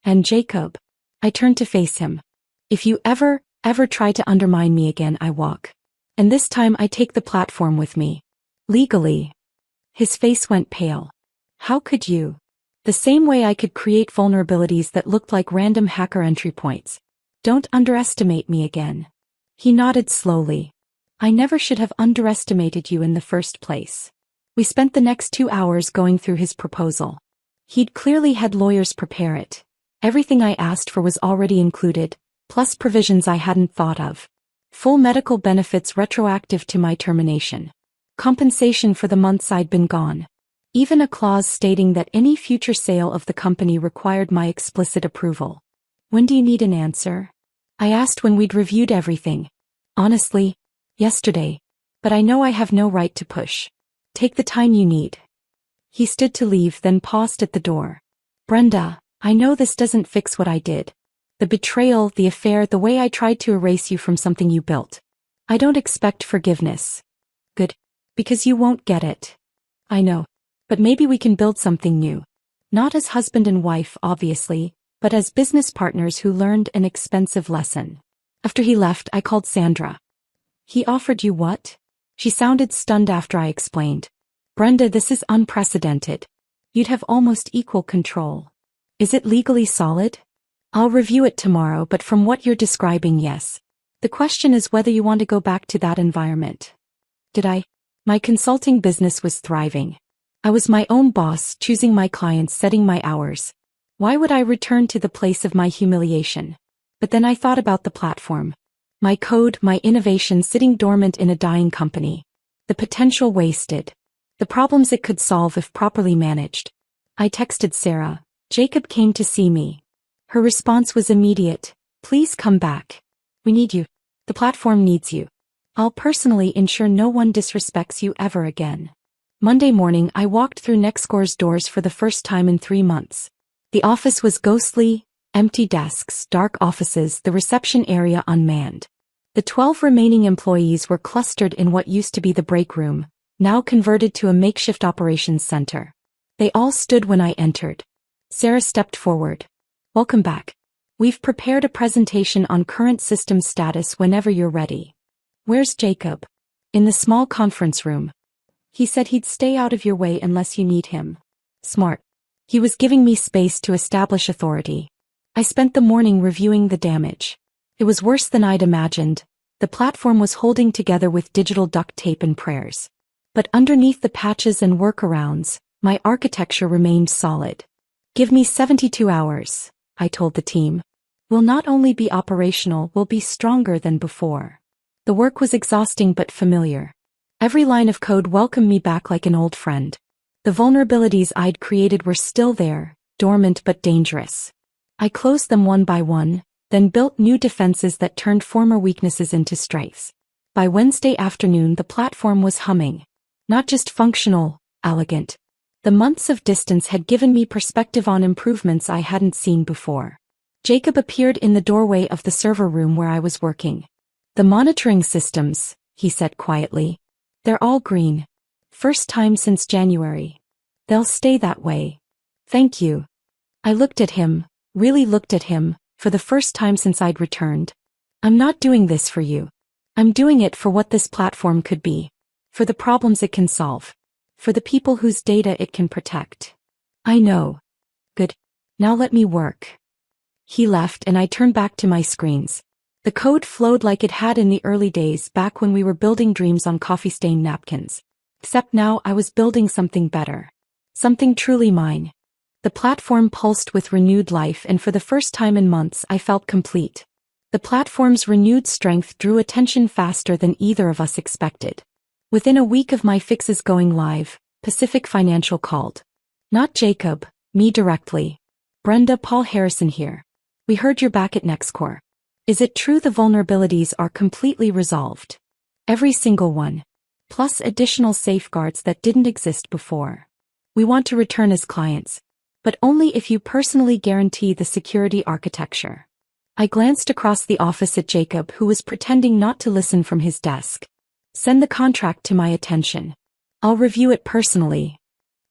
"And Jacob." I turned to face him. "If you ever try to undermine me again, I walk. And this time I take the platform with me. Legally." His face went pale. "How could you?" "The same way I could create vulnerabilities that looked like random hacker entry points. Don't underestimate me again." He nodded slowly. "I never should have underestimated you in the first place." We spent the next 2 hours going through his proposal. He'd clearly had lawyers prepare it. Everything I asked for was already included, plus provisions I hadn't thought of. Full medical benefits retroactive to my termination. Compensation for the months I'd been gone. Even a clause stating that any future sale of the company required my explicit approval. "When do you need an answer?" I asked when we'd reviewed everything. "Honestly, yesterday. But I know I have no right to push. Take the time you need." He stood to leave, then paused at the door. "Brenda, I know this doesn't fix what I did. The betrayal, the affair, the way I tried to erase you from something you built. I don't expect forgiveness." "Good. Because you won't get it." "I know. But maybe we can build something new. Not as husband and wife, obviously, but as business partners who learned an expensive lesson." After he left, I called Sandra. "He offered you what?" She sounded stunned after I explained. "Brenda, this is unprecedented. You'd have almost equal control." "Is it legally solid?" "I'll review it tomorrow, but from what you're describing, yes. The question is whether you want to go back to that environment. Did I? My consulting business was thriving. I was my own boss, choosing my clients, setting my hours. Why would I return to the place of my humiliation? But then I thought about the platform. My code, my innovation sitting dormant in a dying company. The potential wasted. The problems it could solve if properly managed. I texted Sarah. Jacob came to see me. Her response was immediate. Please come back. We need you. The platform needs you. I'll personally ensure no one disrespects you ever again. Monday morning I walked through Nextcore's doors for the first time in 3 months. The office was ghostly, empty desks, dark offices, the reception area unmanned. The 12 remaining employees were clustered in what used to be the break room, now converted to a makeshift operations center. They all stood when I entered. Sarah stepped forward. Welcome back. We've prepared a presentation on current system status whenever you're ready. Where's Jacob? In the small conference room. He said he'd stay out of your way unless you need him. Smart. He was giving me space to establish authority. I spent the morning reviewing the damage. It was worse than I'd imagined. The platform was holding together with digital duct tape and prayers. But underneath the patches and workarounds, my architecture remained solid. Give me 72 hours, I told the team. We'll not only be operational, we'll be stronger than before. The work was exhausting but familiar. Every line of code welcomed me back like an old friend. The vulnerabilities I'd created were still there, dormant but dangerous. I closed them one by one, then built new defenses that turned former weaknesses into strengths. By Wednesday afternoon the platform was humming. Not just functional, elegant. The months of distance had given me perspective on improvements I hadn't seen before. Jacob appeared in the doorway of the server room where I was working. The monitoring systems, he said quietly. They're all green. First time since January. They'll stay that way. Thank you. I looked at him, really looked at him, for the first time since I'd returned. I'm not doing this for you. I'm doing it for what this platform could be. For the problems it can solve. For the people whose data it can protect. I know. Good. Now let me work. He left and I turned back to my screens. The code flowed like it had in the early days back when we were building dreams on coffee-stained napkins. Except now I was building something better. Something truly mine. The platform pulsed with renewed life and for the first time in months I felt complete. The platform's renewed strength drew attention faster than either of us expected. Within a week of my fixes going live, Pacific Financial called. Not Jacob, me directly. Brenda, Paul Harrison here. We heard you're back at Nextcore. Is it true the vulnerabilities are completely resolved? Every single one. Plus additional safeguards that didn't exist before. We want to return as clients. But only if you personally guarantee the security architecture. I glanced across the office at Jacob who was pretending not to listen from his desk. Send the contract to my attention. I'll review it personally.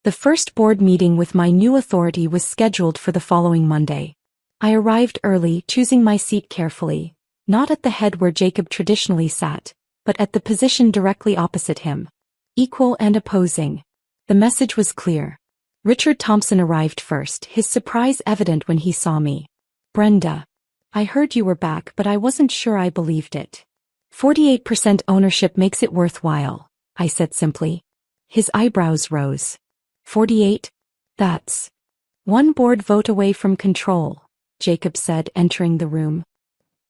The first board meeting with my new authority was scheduled for the following Monday. I arrived early, choosing my seat carefully, not at the head where Jacob traditionally sat, but at the position directly opposite him. Equal and opposing. The message was clear. Richard Thompson arrived first, his surprise evident when he saw me. Brenda. I heard you were back but I wasn't sure I believed it. 48% ownership makes it worthwhile, I said simply. His eyebrows rose. 48? That's one board vote away from control, Jacob said, entering the room.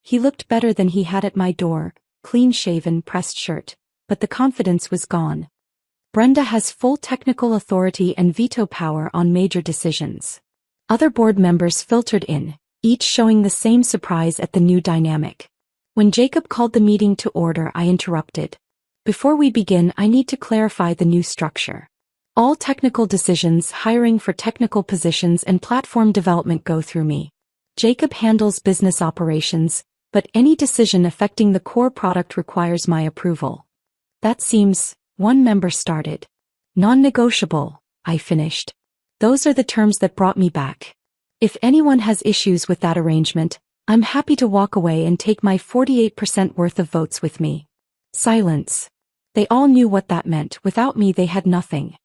He looked better than he had at my door, clean-shaven, pressed shirt, but the confidence was gone. Brenda has full technical authority and veto power on major decisions. Other board members filtered in, each showing the same surprise at the new dynamic. When Jacob called the meeting to order, I interrupted. Before we begin, I need to clarify the new structure. All technical decisions, hiring for technical positions and platform development go through me. Jacob handles business operations, but any decision affecting the core product requires my approval. That seems, one member started. Non-negotiable, I finished. Those are the terms that brought me back. If anyone has issues with that arrangement, I'm happy to walk away and take my 48% worth of votes with me. Silence. They all knew what that meant. Without me they had nothing.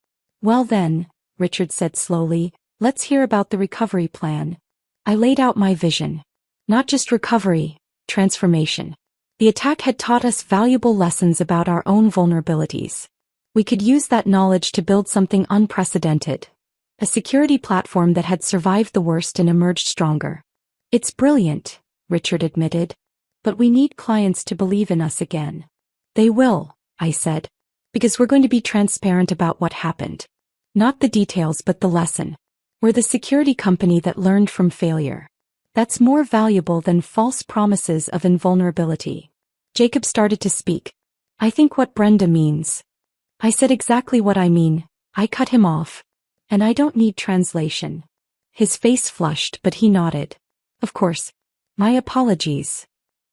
Well then, Richard said slowly, let's hear about the recovery plan. I laid out my vision. Not just recovery, transformation. The attack had taught us valuable lessons about our own vulnerabilities. We could use that knowledge to build something unprecedented. A security platform that had survived the worst and emerged stronger. It's brilliant, Richard admitted. But we need clients to believe in us again. They will, I said. Because we're going to be transparent about what happened. Not the details but the lesson. We're the security company that learned from failure. That's more valuable than false promises of invulnerability. Jacob started to speak. I think what Brenda means. I said exactly what I mean. I cut him off. And I don't need translation. His face flushed, but he nodded. Of course. My apologies.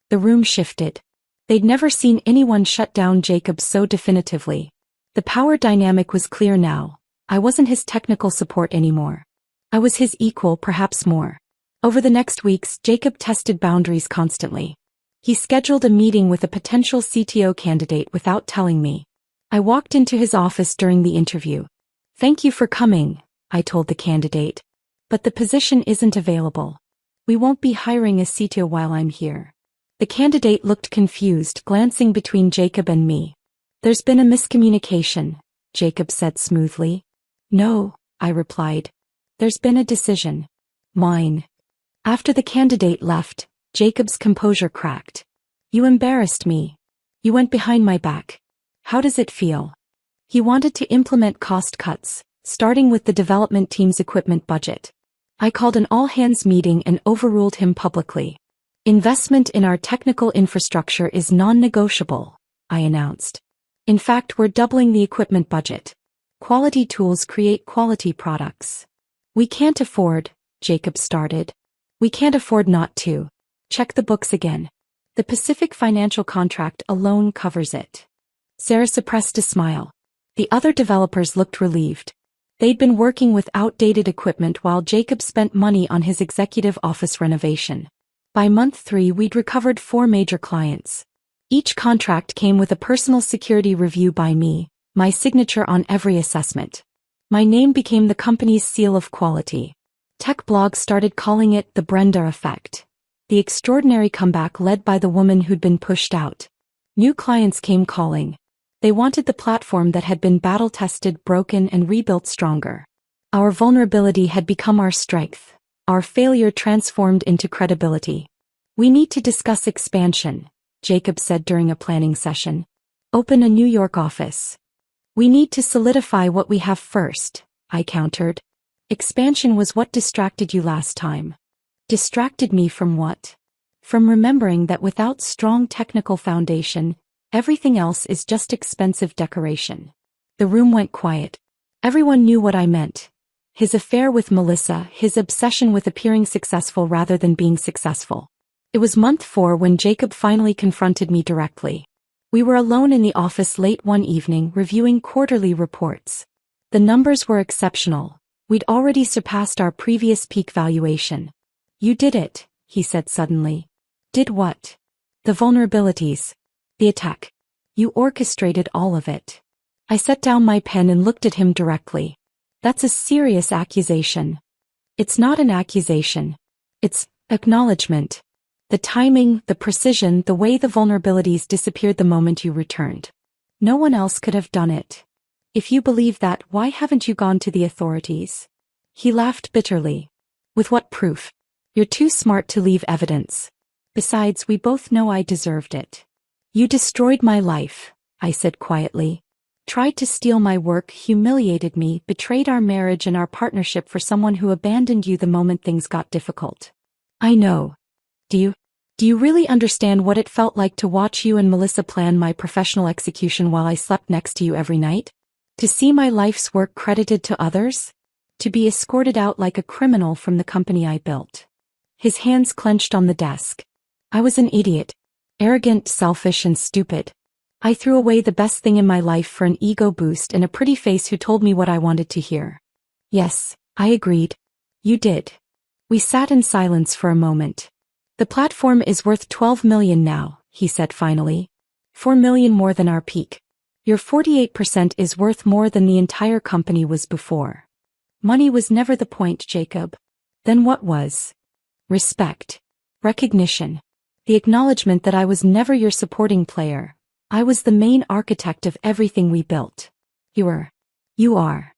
The room shifted. They'd never seen anyone shut down Jacob so definitively. The power dynamic was clear now. I wasn't his technical support anymore. I was his equal, perhaps more. Over the next weeks, Jacob tested boundaries constantly. He scheduled a meeting with a potential CTO candidate without telling me. I walked into his office during the interview. Thank you for coming, I told the candidate. But the position isn't available. We won't be hiring a CTO while I'm here. The candidate looked confused, glancing between Jacob and me. There's been a miscommunication, Jacob said smoothly. No, I replied. There's been a decision. Mine. After the candidate left, Jacob's composure cracked. You embarrassed me. You went behind my back. How does it feel? He wanted to implement cost cuts, starting with the development team's equipment budget. I called an all-hands meeting and overruled him publicly. Investment in our technical infrastructure is non-negotiable, I announced. In fact, we're doubling the equipment budget. Quality tools create quality products. We can't afford, Jacob started. We can't afford not to. Check the books again. The Pacific Financial contract alone covers it. Sarah suppressed a smile. The other developers looked relieved. They'd been working with outdated equipment while Jacob spent money on his executive office renovation. By month 3, we'd recovered 4 major clients. Each contract came with a personal security review by me, my signature on every assessment. My name became the company's seal of quality. Tech blogs started calling it the Brenda effect. The extraordinary comeback led by the woman who'd been pushed out. New clients came calling. They wanted the platform that had been battle-tested, broken, and rebuilt stronger. Our vulnerability had become our strength. Our failure transformed into credibility. We need to discuss expansion, Jacob said during a planning session. Open a New York office. We need to solidify what we have first, I countered. Expansion was what distracted you last time. Distracted me from what? From remembering that without strong technical foundation, everything else is just expensive decoration. The room went quiet. Everyone knew what I meant. His affair with Melissa, his obsession with appearing successful rather than being successful. It was month 4 when Jacob finally confronted me directly. We were alone in the office late one evening reviewing quarterly reports. The numbers were exceptional. We'd already surpassed our previous peak valuation. You did it, he said suddenly. Did what? The vulnerabilities. The attack. You orchestrated all of it. I set down my pen and looked at him directly. That's a serious accusation. It's not an accusation. It's acknowledgement. The timing, the precision, the way the vulnerabilities disappeared the moment you returned. No one else could have done it. If you believe that, why haven't you gone to the authorities? He laughed bitterly. With what proof? You're too smart to leave evidence. Besides, we both know I deserved it. You destroyed my life, I said quietly. Tried to steal my work, humiliated me, betrayed our marriage and our partnership for someone who abandoned you the moment things got difficult. I know. Do you really understand what it felt like to watch you and Melissa plan my professional execution while I slept next to you every night? To see my life's work credited to others? To be escorted out like a criminal from the company I built? His hands clenched on the desk. I was an idiot. Arrogant, selfish, and stupid. I threw away the best thing in my life for an ego boost and a pretty face who told me what I wanted to hear. Yes, I agreed. You did. We sat in silence for a moment. The platform is worth $12 million now, he said finally. $4 million more than our peak. Your 48% is worth more than the entire company was before. Money was never the point, Jacob. Then what was? Respect. Recognition. The acknowledgement that I was never your supporting player. I was the main architect of everything we built. You are.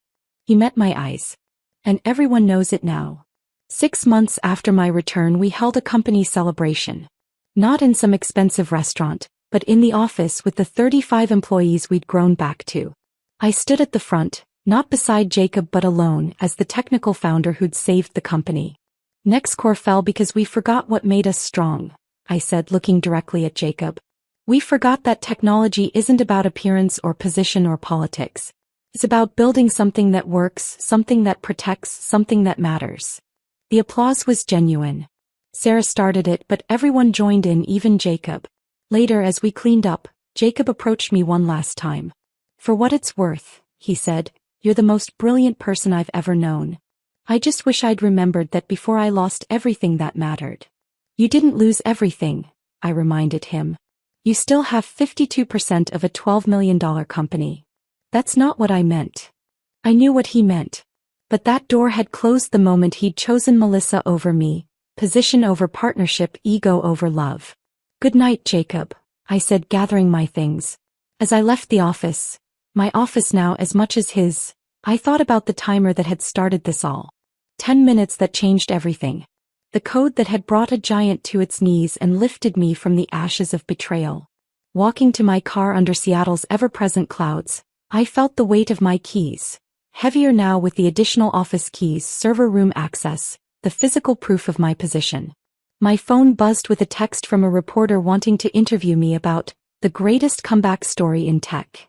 He met my eyes. And everyone knows it now. 6 months after my return, we held a company celebration. Not in some expensive restaurant, but in the office with the 35 employees we'd grown back to. I stood at the front, not beside Jacob but alone as the technical founder who'd saved the company. Nextcore fell because we forgot what made us strong, I said, looking directly at Jacob. We forgot that technology isn't about appearance or position or politics. It's about building something that works, something that protects, something that matters. The applause was genuine. Sarah started it, but everyone joined in, even Jacob. Later, as we cleaned up, Jacob approached me one last time. For what it's worth, he said, you're the most brilliant person I've ever known. I just wish I'd remembered that before I lost everything that mattered. You didn't lose everything, I reminded him. You still have 52% of a $12 million company. That's not what I meant. I knew what he meant. But that door had closed the moment he'd chosen Melissa over me, position over partnership, ego over love. Good night, Jacob, I said, gathering my things. As I left the office, my office now as much as his, I thought about the timer that had started this all. 10 minutes that changed everything. The code that had brought a giant to its knees and lifted me from the ashes of betrayal. Walking to my car under Seattle's ever-present clouds, I felt the weight of my keys. Heavier now with the additional office keys, server room access, the physical proof of my position. My phone buzzed with a text from a reporter wanting to interview me about the greatest comeback story in tech.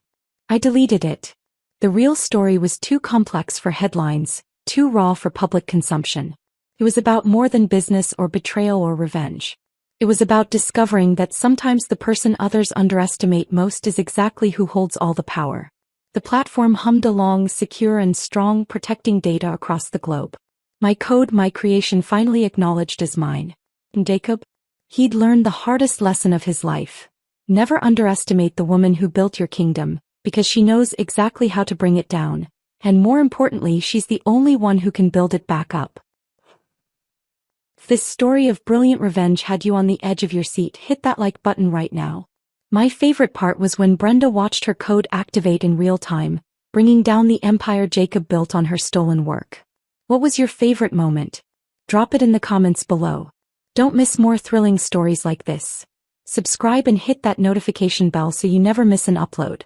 I deleted it. The real story was too complex for headlines, too raw for public consumption. It was about more than business or betrayal or revenge. It was about discovering that sometimes the person others underestimate most is exactly who holds all the power. The platform hummed along, secure and strong, protecting data across the globe. My code, my creation, finally acknowledged as mine. And Jacob? He'd learned the hardest lesson of his life. Never underestimate the woman who built your kingdom, because she knows exactly how to bring it down. And more importantly, she's the only one who can build it back up. If this story of brilliant revenge had you on the edge of your seat, hit that like button right now. My favorite part was when Brenda watched her code activate in real time, bringing down the empire Jacob built on her stolen work. What was your favorite moment? Drop it in the comments below. Don't miss more thrilling stories like this. Subscribe and hit that notification bell so you never miss an upload.